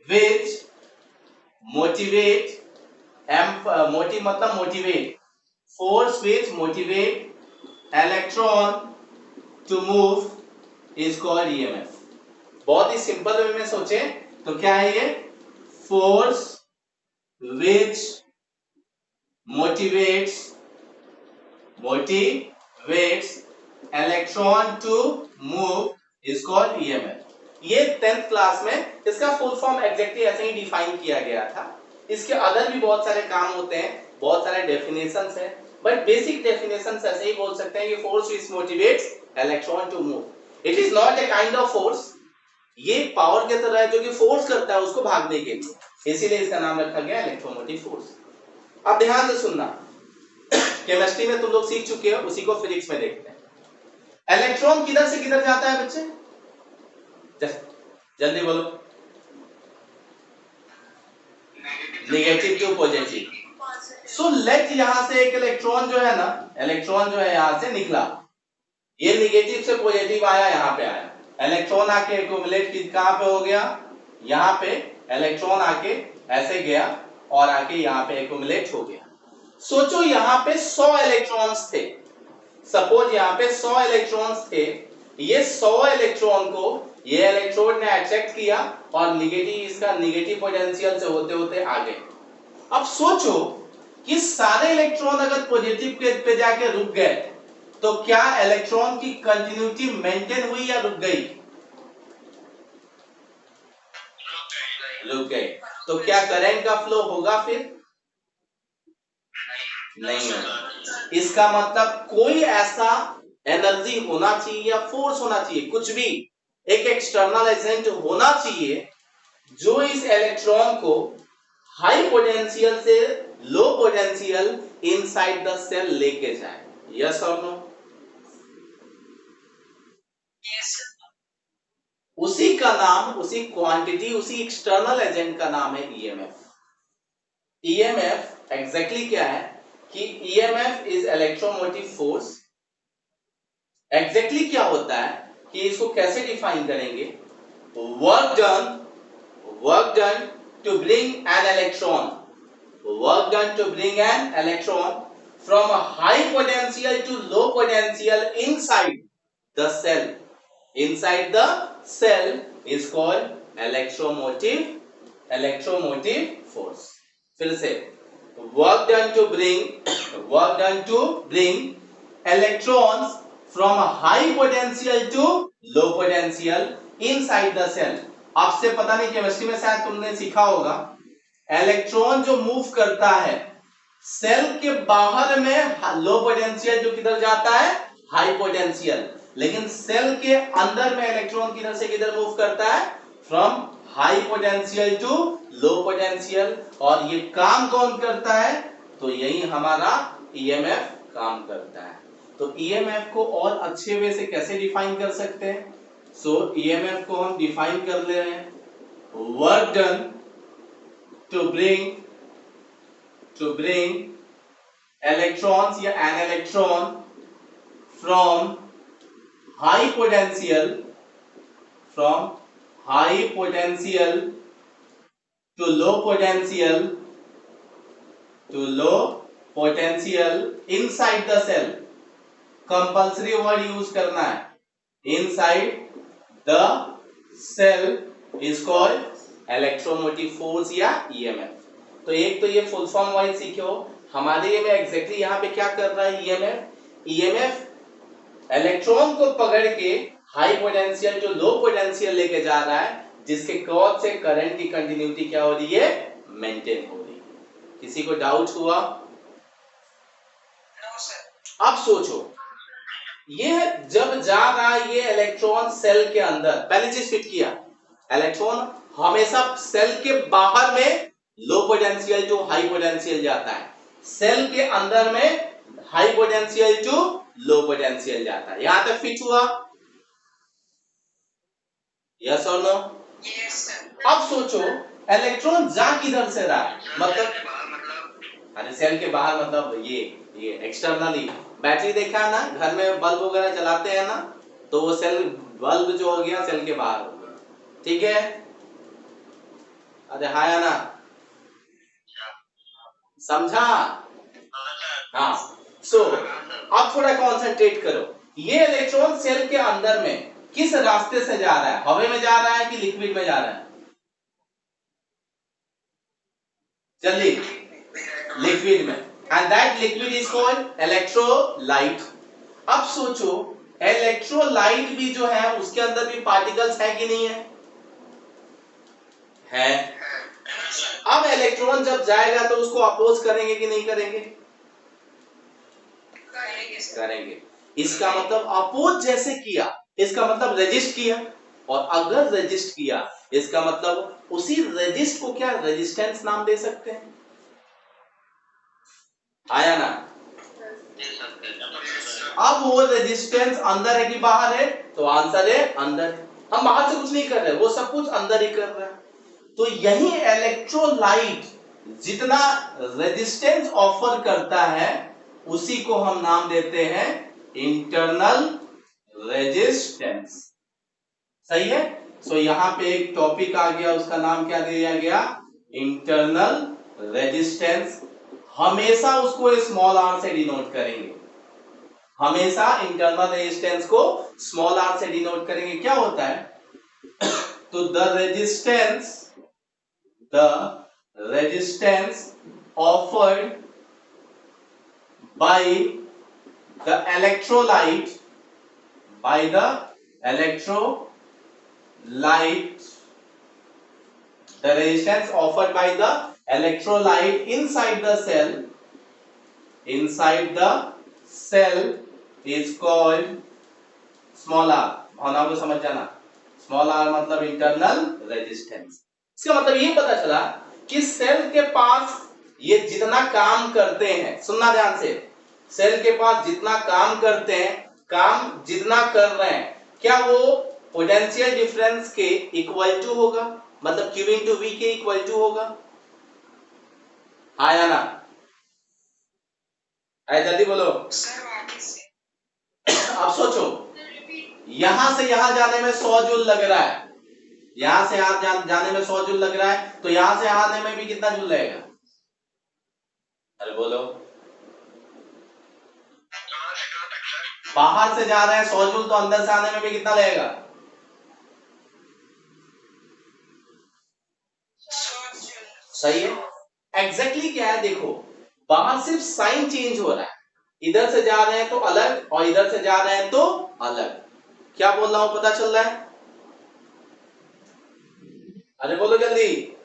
which motivate, M motive मतलब motivate, force which motivate electron to move is called EMF. बहुत ही सिंपल वे में सोचे तो क्या है ये? Force which motivates electron to move is called EMF. ये 10th क्लास में इसका फुल फॉर्म एग्जैक्टली ऐसे ही डिफाइन किया गया था। इसके अदर भी बहुत सारे काम होते हैं, बहुत सारे डेफिनेशंस हैं, बट बेसिक डेफिनेशंस ऐसे ही बोल सकते हैं कि force which motivates electron to move. It is not a kind of force, ये पावर के तरह है जो कि फोर्स करता है उसको भागने के लिए, इसीलिए इसका नाम रखा गया इलेक्ट्रोमोटिव फोर्स। अब ध्यान से सुनना, केमिस्ट्री में तुम लोग सीख चुके हो, उसी को फिजिक्स में देखते हैं। इलेक्ट्रॉन किधर से किधर जाता है बच्चे? जल्दी बोलो। Negative to positive. So let यहां से एक इलेक्ट्रॉन जो है ना, इलेक्ट्रॉन जो है यहां से निकला, ये नेगेटिव से पॉजिटिव आया, यहां पे आया, इलेक्ट्रॉन आके एक्यूमुलेट कहां पे हो गया? यहां पे इलेक्ट्रॉन आके ऐसे गया और आके यहां पे एक्यूमुलेट हो गया। सोचो यहां पे 100 इलेक्ट्रॉन्स थे, सपोज यहां पे 100 इलेक्ट्रॉन्स थे, ये 100 इलेक्ट्रॉन को ये इलेक्ट्रोड ने अट्रैक्ट किया और नेगेटिव, इसका नेगेटिव पोटेंशियल से होते होते आगे। अब सोचो कि सारे इलेक्ट्रॉन अगर पॉजिटिव पे जाके रुक गए तो क्या इलेक्ट्रॉन की कंटिन्यूटी मेंटेन हुई या रुक गई? रुक गई। तो क्या करंट का फ्लो होगा फिर? नहीं होगा। इसका मतलब कोई ऐसा एनर्जी होना चाहिए या फोर्स होना चाहिए, कुछ भी एक एक्सटर्नल एजेंट होना चाहिए जो इस इलेक्ट्रॉन को हाई पोटेंशियल से low potential inside the cell लेके जाए। यस और नो? Yes. उसी का नाम, उसी क्वांटिटी, उसी एक्सटर्नल एजेंट का नाम है ईएमएफ। ईएमएफ एग्जैक्टली क्या है कि EMF is electromotive force. Exactly क्या होता है कि इसको कैसे डिफाइन करेंगे? Work done to bring an electron, work done to bring an electron from a high potential to low potential inside the cell. Inside the cell is called electromotive force. फिर से work done to bring electrons from a high potential to low potential inside the cell. आपसे पता नहीं chemistry में शायद तुमने सीखा होगा, इलेक्ट्रॉन जो मूव करता है सेल के बाहर में लो पोटेंशियल जो किधर जाता है हाई पोटेंशियल, लेकिन सेल के अंदर में इलेक्ट्रॉन किधर से किधर मूव करता है from high potential to low potential. और ये काम कौन करता है? तो यही हमारा ईएमएफ काम करता है। तो ईएमएफ को और अच्छे वे से कैसे डिफाइन कर सकते हैं? सो ईएमएफ को हम डिफाइन कर ले रहे हैं, work done to bring electrons या an electron from high potential to low potential inside the cell. Compulsory word use करना है, inside the cell is called electromotive force या EMF। तो एक तो ये फुल फॉर्म वाइज सीखे हो, हमारे ये में एग्जैक्टली यहाँ पे क्या कर रहा है ईएमएफ इलेक्ट्रॉन को पकड़ के हाई पोटेंशियल जो लो पोटेंशियल लेके जा रहा है, जिसके कॉज से करंट की कंटिन्यूटी क्या हो रही है? मेंटेन हो रही है। किसी को डाउट हुआ? अब सोचो, ये जब जा रहा है ये इलेक्ट्रॉन सेल के अंदर, पहली चीज फिट किया, इलेक्ट्रॉन हमेशा सेल के बाहर में low potential to high potential जाता है, सेल के अंदर में high potential to low potential जाता है। यहां तक फिट हुआ? यस और नो? Yes sir. अब सोचो इलेक्ट्रॉन जा किधर से रहा है? मतलब अरे सेल के बाहर मतलब ये एक्सटर्नली बैटरी देखा है ना, घर में बल्ब वगैरह चलाते हैं ना, तो वो सेल बल्ब जो हो गया सेल के बाहर हो गया, ठीक है? अरे हाँ या ना, समझा? हाँ। सो अब थोड़ा कंसंट्रेट करो, ये इलेक्ट्रॉन सेल के अंदर में किस रास्ते से जा रहा है? हवा में जा रहा है कि लिक्विड में जा रहा है? जल्दी, लिक्विड में, and that liquid is called electrolyte. अब सोचो इलेक्ट्रोलाइट भी जो है उसके अंदर भी पार्टिकल्स है कि नहीं है? है। अब इलेक्ट्रॉन जब जाएगा तो उसको अपोज करेंगे कि नहीं करेंगे? करेंगे। इसका मतलब अपोज जैसे किया, इसका मतलब रेजिस्ट किया, और अगर रेजिस्ट किया इसका मतलब उसी रेजिस्ट को क्या रेजिस्टेंस नाम दे सकते हैं? आया ना? अब वो रेजिस्टेंस अंदर है कि बाहर है? तो आंसर है अंदर। हम बाहर से कुछ नहीं कर रहे, वो सब कुछ अंदर ही कर रहा है। तो यही इलेक्ट्रोलाइट जितना रेजिस्टेंस ऑफर करता है उसी को हम नाम देते हैं इंटरनल रेजिस्टेंस। सही है? सो यहां पे एक टॉपिक आ गया, उसका नाम क्या दिया गया? Internal resistance. हमेशा उसको स्मॉल आर से डिनोट करेंगे, हमेशा इंटरनल रेजिस्टेंस को स्मॉल आर से डिनोट करेंगे। क्या होता है? तो the resistance offered by the electrolyte the resistance offered by the electrolyte inside the cell is called small r। भावना को समझ जाना, स्मॉल r मतलब इंटरनल रेजिस्टेंस। इसका मतलब ये पता चला कि सेल के पास ये जितना काम करते हैं, सुनना ध्यान से, सेल के पास जितना काम करते हैं, काम जितना कर रहे हैं, क्या वो पोटेंशियल डिफरेंस के इक्वल टू होगा? मतलब Q into V के इक्वल टू होगा? हाँ या ना? आए जल्दी बोलो। अब सोचो, यहां से यहां जाने में 100 जूल लग रहा है, यहां से यहां जाने में 100 जूल लग रहा है, तो यहां से यहां आने में भी कितना जूल लगेगा? अरे बोलो। बाहर से जा रहे हैं 100 जूल, तो अंदर से आने में भी कितना लगेगा? सही है। एग्जैक्टली क्या है देखो, बाहर सिर्फ साइन चेंज हो रहा है, इधर से जा रहे हैं तो अलग और इधर से जा रहे हैं तो अलग। क्या बोल रहा हूं, पता चल रहा है? अरे बोलो जल्दी,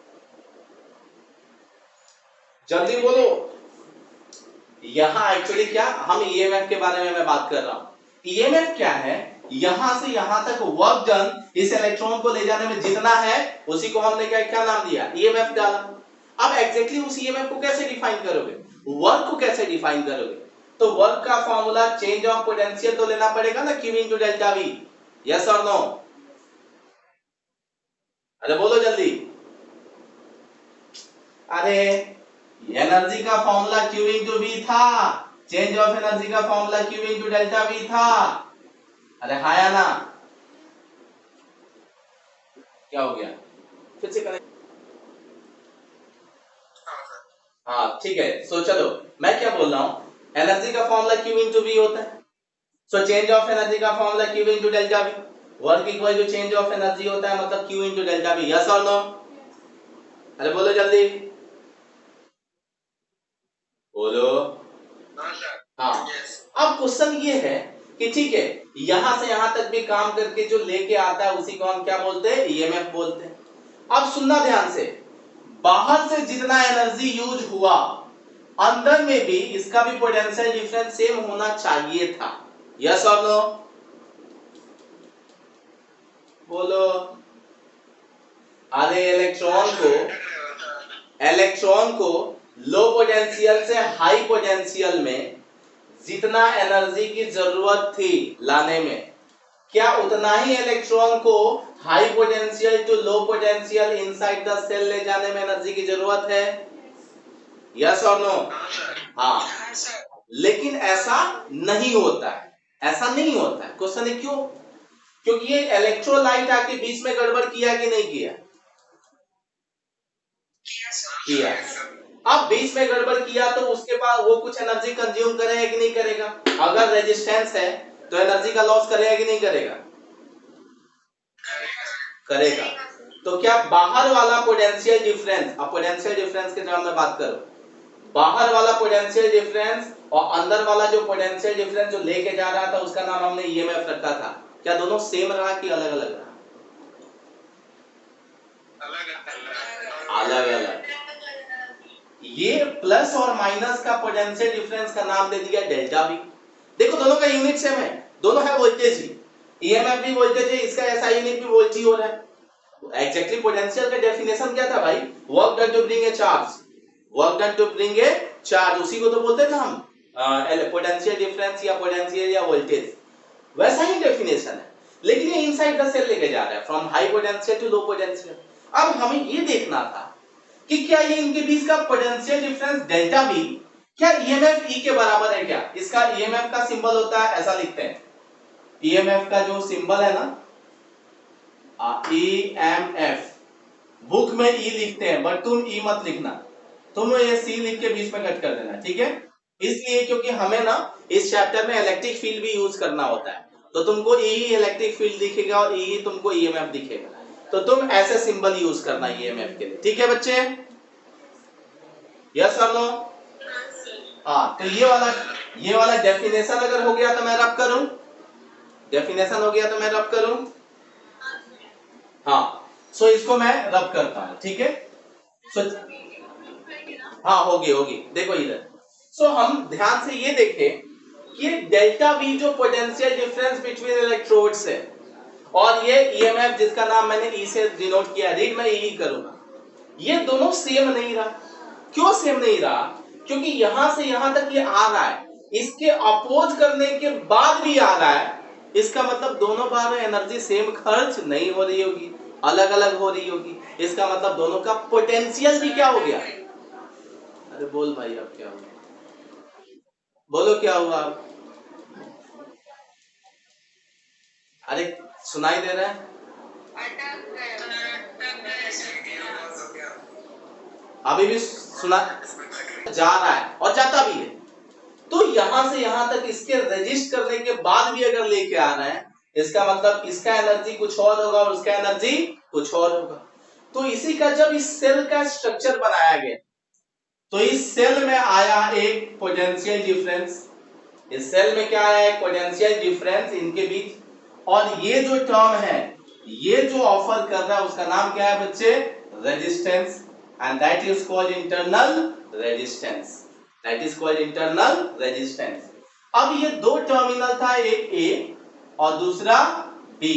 जल्दी बोलो। यहां एक्चुअली क्या, हम ईएमएफ के बारे में मैं बात कर रहा हूं। ईएमएफ क्या है, यहां से यहां तक वर्क डन इस इलेक्ट्रॉन को ले जाने में जितना है उसी को हमने क्या नाम दिया, ईएमएफ डाला। अब एग्जैक्टली उस ईएमएफ को कैसे डिफाइन करोगे, वर्क को कैसे डिफाइन करोगे? तो वर्क का फॉर्मूला चेंज ऑफ पोटेंशियल तो लेना पड़ेगा ना, Q into delta V। Yes और नो? अरे बोलो जल्दी। अरे एनर्जी का फॉर्मूला Q इनटू V था, चेंज ऑफ एनर्जी का formula Q into delta V था। अरे हाँ या ना? क्या हो गया, फिर से करें? हाँ ठीक है। सो चलो मैं क्या बोल रहा हूं, एनर्जी का फॉर्मूला Q इनटू V होता है, सो चेंज ऑफ एनर्जी का formula Q into delta V। Work equal to change of energy होता है, मतलब Q into delta V। Yes और नो? अरे बोलो जल्दी, बोलो। हाँ, अब क्वेश्चन ये है कि ठीक है, यहां से यहां तक भी काम करके जो लेके आता है उसी को हम क्या बोलते हैं, ईएमएफ बोलते हैं। अब सुनना ध्यान से, बाहर से जितना एनर्जी यूज हुआ अंदर में भी इसका भी पोटेंशियल डिफरेंस सेम होना चाहिए था। यस और नो? बोलो। अरे इलेक्ट्रॉन को लो पोटेंशियल से हाई पोटेंशियल में जितना एनर्जी की जरूरत थी लाने में, क्या उतना ही इलेक्ट्रॉन को high potential to low potential inside the cell ले जाने में एनर्जी की जरूरत है? यस और नो? हाँ, लेकिन ऐसा नहीं होता है, ऐसा नहीं होता है। क्वेश्चन है क्यों? क्योंकि ये इलेक्ट्रोलाइट आके बीच में गड़बड़ किया कि नहीं किया? किया। अब बीच में गड़बड़ किया तो उसके बाद वो कुछ एनर्जी कंज्यूम करेगा कि नहीं करेगा? अगर रेजिस्टेंस है तो एनर्जी का लॉस करेगा कि नहीं करेगा? करेगा। तो क्या बाहर वाला पोटेंशियल डिफरेंस, अब पोटेंशियल डिफरेंस के टर्म में बात करो, बाहर वाला पोटेंशियल डिफरेंस और अंदर वाला जो पोटेंशियल डिफरेंस जो लेके जा रहा था उसका नाम हमने ईएमएफ रखा था, क्या दोनों सेम रहा कि अलग अलग रहा? अलग अलग। ये प्लस और माइनस का पोटेंशियल डिफरेंस का नाम दे दिया डेल्टा V। देखो दोनों का यूनिट सेम है, दोनों है वोल्टेज ही, ईएमएफ भी वोल्टेज है, इसका ऐसा यूनिट भी वोल्ट ही हो रहा है। एग्जैक्टली पोटेंशियल का डेफिनेशन क्या था भाई, work done to bring a charge, work done to bring a charge, उसी को तो बोलते थे हम पोटेंशियल डिफरेंस या पोटेंशियल या वोल्टेज, वैसा ही डेफिनेशन है। लेकिन ये इनसाइड द सेल लेके जा रहा है from high potential to low potential. अब हमें ये देखना था कि क्या ये इनके बीच का पोटेंशियल डिफरेंस डेल्टा V क्या ईएमएफ E के बराबर है क्या? इसका ईएमएफ का सिंबल होता है, ऐसा लिखते हैं, ईएमएफ का जो सिंबल है ना, ईएमएफ, बुक में E लिखते हैं बट तुम E मत लिखना, तुम ये C लिख के बीच में कट कर देना, ठीक है? इसलिए क्योंकि हमें ना इस चैप्टर में इलेक्ट्रिक फील्ड भी यूज करना होता है, तो तुमको E ही इलेक्ट्रिक फील्ड दिखेगा और E ही तुमको ईएमएफ दिखेगा, तो तुम ऐसे सिंबल यूज करना ईएमएफ के लिए, ठीक है बच्चे? यस और नो? हाँ, तो ये वाला डेफिनेशन अगर हो गया तो मैं रब करूं, डेफिनेशन हो गया तो मैं रब करूं, हाँ, सो इसको मैं रब करता हूं, ठीक है? सो हाँ होगी, देखो इधर। सो हम ध्यान से ये देखें कि डेल्टा V जो पोटेंशियल डिफरेंस बिटवीन इलेक्ट्रोड्स है और ये ईएमएफ जिसका नाम मैंने E से डिनोट किया, रीड मैं E करूंगा, ये दोनों सेम नहीं रहा। क्यों सेम नहीं रहा? क्योंकि यहां से यहां तक ये आ रहा है, इसके अपोज करने के बाद भी आ रहा है, इसका मतलब दोनों बार एनर्जी सेम खर्च नहीं हो रही होगी, अलग अलग हो रही होगी, इसका मतलब दोनों का पोटेंशियल भी क्या हो गया? अरे बोल भाई अब क्या हुआ, बोलो क्या हुआ? अरे सुनाई दे रहा है? अभी भी सुना जा रहा है और जाता भी है, तो यहां से यहां तक इसके रजिस्ट करने के बाद भी अगर लेके आ रहे हैं, इसका मतलब इसका एनर्जी कुछ और होगा और उसका एनर्जी कुछ और होगा। तो इसी का जब इस सेल का स्ट्रक्चर बनाया गया, तो इस सेल में आया एक पोटेंशियल डिफरेंस। इस सेल में क्या आया? एक पोटेंशियल डिफरेंस इनके बीच। और ये जो टर्म है, ये जो ऑफर कर रहा है, उसका नाम क्या है बच्चे? Resistance. And that is called internal resistance. That is called internal resistance. अब ये दो टर्मिनल था, एक ए और दूसरा बी।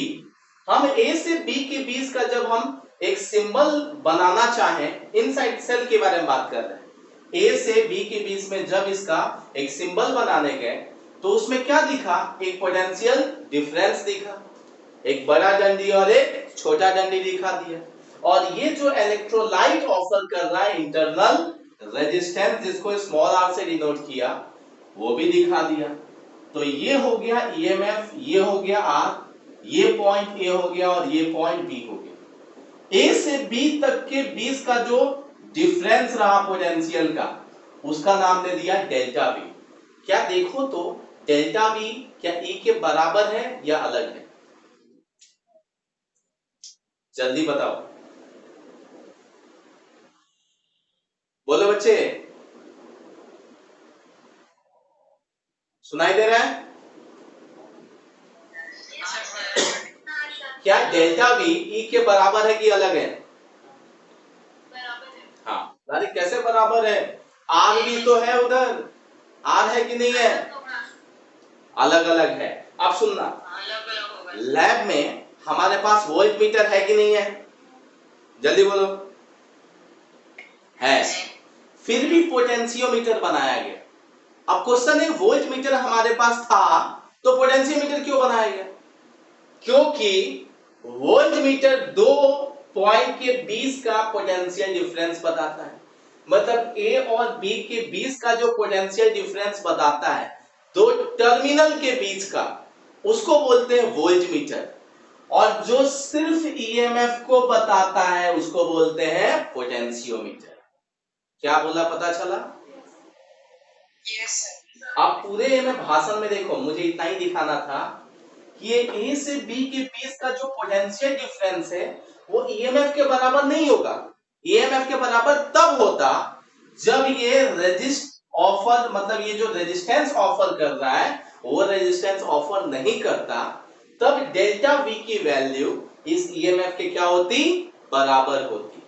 हम ए से बी के बीच का जब हम एक सिंबल बनाना चाहें, इनसाइड सेल के बारे में बात कर रहे हैं, ए से बी के बीच में जब इसका एक सिंबल बनाने गए, तो उसमें क्या दिखा? एक पोटेंशियल डिफरेंस दिखा, एक बड़ा डंडी और एक छोटा डंडी दिखा दिया। और ये जो इलेक्ट्रोलाइट ऑफर कर रहा है इंटरनल रेजिस्टेंस, जिसको स्मॉल आर से डिनोट किया, वो भी दिखा दिया। तो ये हो गया ईएमएफ, ये हो गया आर, ये पॉइंट ए हो गया और ये पॉइंट बी हो गया। ए से बी तक के बीच का जो डिफरेंस रहा पोटेंशियल का, उसका नाम दे दिया डेल्टा वी। क्या देखो तो डेल्टा वी क्या ई के बराबर है या अलग है? जल्दी बताओ, बोलो बच्चे, सुनाई दे रहा है? क्या डेल्टा वी ई के बराबर है कि अलग है? बराबर है। हाँ, अरे कैसे बराबर है? आर भी तो है उधर, आर है कि नहीं है? अलग अलग है। अब सुनना, अलग अलग होगा। लैब में हमारे पास वोल्ट मीटर है कि नहीं है? जल्दी बोलो। है। फिर भी पोटेंशियोमीटर बनाया गया। अब क्वेश्चन है, वोल्ट मीटर हमारे पास था तो पोटेंशियोमीटर क्यों बनाया गया? क्योंकि वोल्ट मीटर दो पॉइंट के बीच का पोटेंशियल डिफरेंस बताता है। मतलब ए और बी के बीच का जो पोटेंशियल डिफरेंस बताता है, दो टर्मिनल के बीच का, उसको बोलते हैं वोल्ट मीटर। और जो सिर्फ ईएमएफ को बताता है, उसको बोलते हैं पोटेंशियोमीटर। क्या बोला, पता चला? Yes sir. आप पूरे में भाषण में देखो, मुझे इतना ही दिखाना था कि ये ए से बी के बीच का जो पोटेंशियल डिफरेंस है, वो ईएमएफ के बराबर नहीं होगा। ईएमएफ के बराबर तब होता जब ये रेजिस्ट ऑफर, मतलब ये जो रेजिस्टेंस ऑफर कर रहा है, वो रेजिस्टेंस ऑफर नहीं करता, तब डेल्टा वी की वैल्यू इस ईएमएफ के क्या होती? बराबर होती।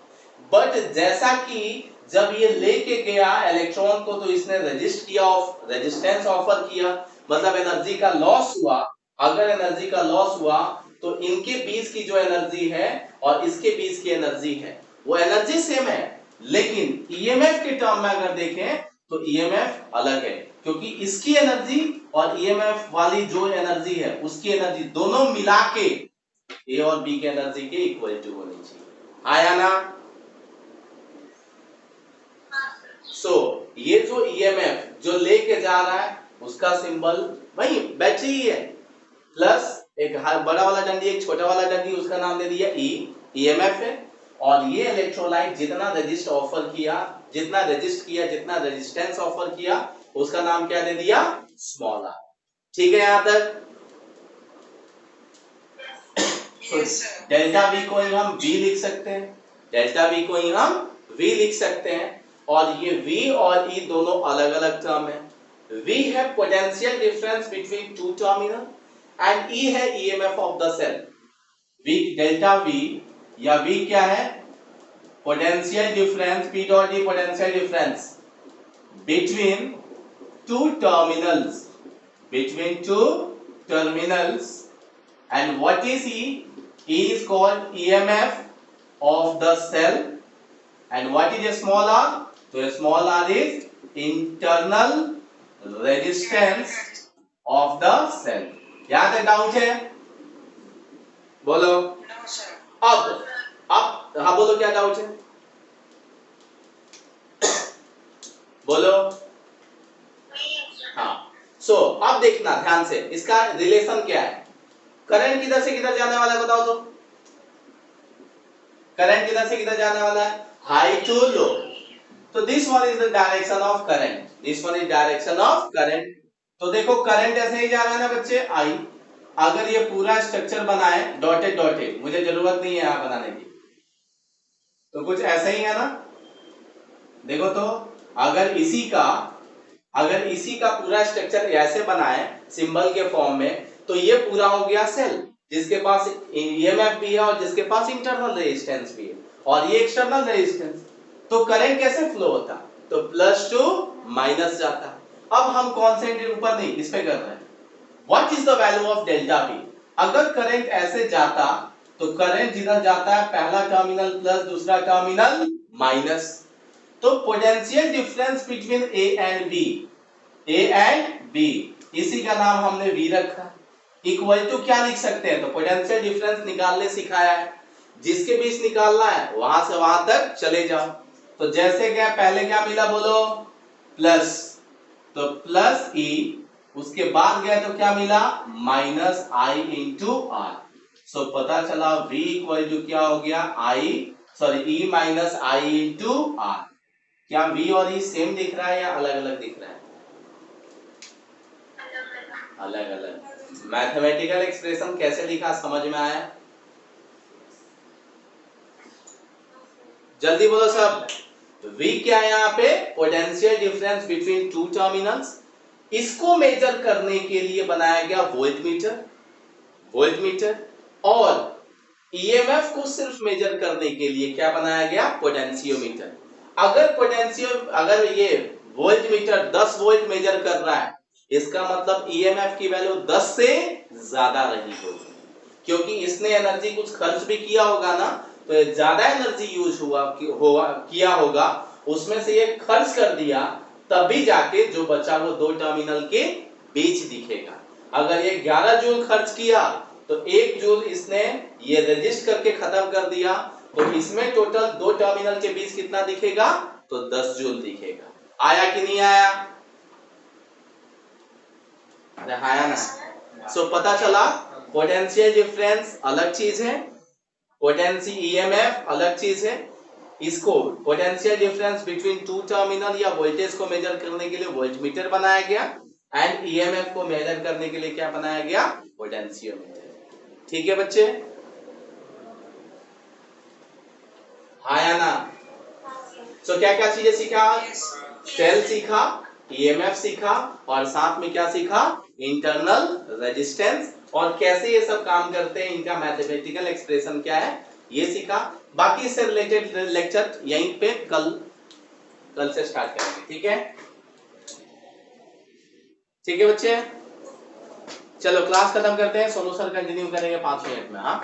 बट जैसा कि जब ये लेके गया इलेक्ट्रॉन को, तो इसने रेजिस्ट किया, रेजिस्टेंस ऑफर किया, मतलब एनर्जी का लॉस हुआ। अगर एनर्जी का लॉस हुआ तो इनके बीच की जो एनर्जी है और इसके बीच की एनर्जी है, वो एनर्जी सेम है, लेकिन ईएमएफ के टर्म में अगर देखें तो ईएमएफ अलग है, क्योंकि इसकी एनर्जी और ईएमएफ वाली जो एनर्जी है, उसकी एनर्जी दोनों मिला के ए और बी के एनर्जी के इक्वल टू होनी चाहिए। आया ना? ये जो ईएमएफ जो लेके जा रहा है, उसका सिंबल भाई बैटरी ही है, प्लस एक बड़ा वाला डंडी, एक छोटा वाला डंडी, उसका नाम दे दिया ई, ईएमएफ है। और ये इलेक्ट्रोलाइट जितना रेजिस्ट ऑफर किया, जितना रेजिस्ट किया, जितना रेजिस्टेंस ऑफर किया, उसका नाम क्या दे दिया? Small R. ठीक है यहां तक? डेल्टा वी को ही हम V लिख सकते हैं, डेल्टा वी को ही हम V लिख सकते हैं। और ये V और E दोनों अलग अलग टर्म है। V है potential difference between two terminal and E है EMF of the cell. V delta V या V क्या है? Potential difference, P dot D potential difference between two terminals, between two terminals. And what is E? E is called EMF of the cell. And what is a small r? So a small r is internal resistance of the cell. यहाँ तक doubt है? बोलो। अब हाँ बोलो, क्या doubt है? बोलो। हाँ, सो अब देखना ध्यान से, इसका रिलेशन क्या है? करंट किधर से किधर जाने वाला है बताओ तो? करंट किधर से किधर जाने वाला है? High to low. तो this one is the direction of current, this one is direction of current. तो देखो करंट ऐसे ही जा रहा है ना बच्चे, आई। अगर ये पूरा स्ट्रक्चर बना है डॉटेड डॉटेड, मुझे जरूरत नहीं है यहां बनाने की, तो कुछ ऐसा ही है ना। देखो तो अगर इसी का पूरा स्ट्रक्चर ऐसे बना है सिंबल के फॉर्म में, तो ये पूरा हो गया सेल जिसके पास ईएमएफ भी है और जिसके पास इंटरनल रेजिस्टेंस भी है, और ये एक्सटर्नल रेजिस्टेंस। तो करंट कैसे फ्लो होता, तो प्लस टू माइनस जाता। अब हम कॉन्सेंट्रेट ऊपर नहीं, इस पे कर रहे हैं। What is the value of delta P? अगर करंट ऐसे जाता तो करंट जिधर जाता है पहला टर्मिनल प्लस दूसरा टर्मिनल माइनस, तो potential difference between A and B, इसी का नाम हमने V रखा। इक्वल टू क्या लिख सकते हैं, तो पोटेंशियल डिफरेंस निकालने सिखाया है, जिसके बीच निकालना है वहां से वहां तक चले जाओ। तो जैसे क्या पहले क्या मिला बोलो, प्लस, तो प्लस E, उसके बाद गया तो क्या मिला, माइनस I इंटू R। सो पता चला V इक्वल टू क्या हो गया, E minus I into R। क्या V और E सेम दिख रहा है या अलग अलग दिख रहा है? अलग अलग। मैथमेटिकल एक्सप्रेशन कैसे लिखा समझ में आया? जल्दी बोलो सब। V क्या है यहाँ पे, potential difference between two terminals. इसको मेजर करने के लिए बनाया गया वोल्टमीटर, और ईएमएफ को सिर्फ मेजर करने के लिए क्या बनाया गया, पोटेंशियोमीटर। अगर ये वोल्टमीटर 10 वोल्ट मेजर कर रहा है, इसका मतलब ईएमएफ की वैल्यू 10 से ज्यादा रही होगी, क्योंकि इसने एनर्जी कुछ खर्च भी किया होगा ना, तो ज्यादा एनर्जी यूज किया होगा, उसमें से ये खर्च कर दिया, तभी जाके जो बचा वो दो टर्मिनल के बीच दिखेगा। अगर ये 11 जूल खर्च किया तो 1 जूल इसने ये रजिस्ट करके खत्म कर दिया, तो इसमें टोटल दो टर्मिनल के बीच कितना दिखेगा, तो 10 जूल दिखेगा। आया कि नहीं आया? अरे आया ना। सो पता चला पोटेंशियल डिफरेंस अलग चीज है, पोटेंशियल ईएमएफ अलग चीज है। इसको potential difference between two terminal या वोल्टेज को मेजर करने के लिए वोल्टमीटर बनाया गया, एंड ईएमएफ को मेजर करने के लिए क्या बनाया गया, पोटेंशियोमीटर। ठीक है बच्चे, हाँ या ना? तो क्या क्या चीजें सीखा, सेल सीखा, ईएमएफ सीखा, और साथ में क्या सीखा, इंटरनल रेजिस्टेंस, और कैसे ये सब काम करते हैं, इनका मैथमेटिकल एक्सप्रेशन क्या है, ये सीखा। बाकी इससे रिलेटेड लेक्चर यहीं पे कल से स्टार्ट करेंगे। ठीक है, ठीक है बच्चे, चलो क्लास खत्म करते हैं, सोनू सर कंटिन्यू करेंगे 5 मिनट में। हाँ।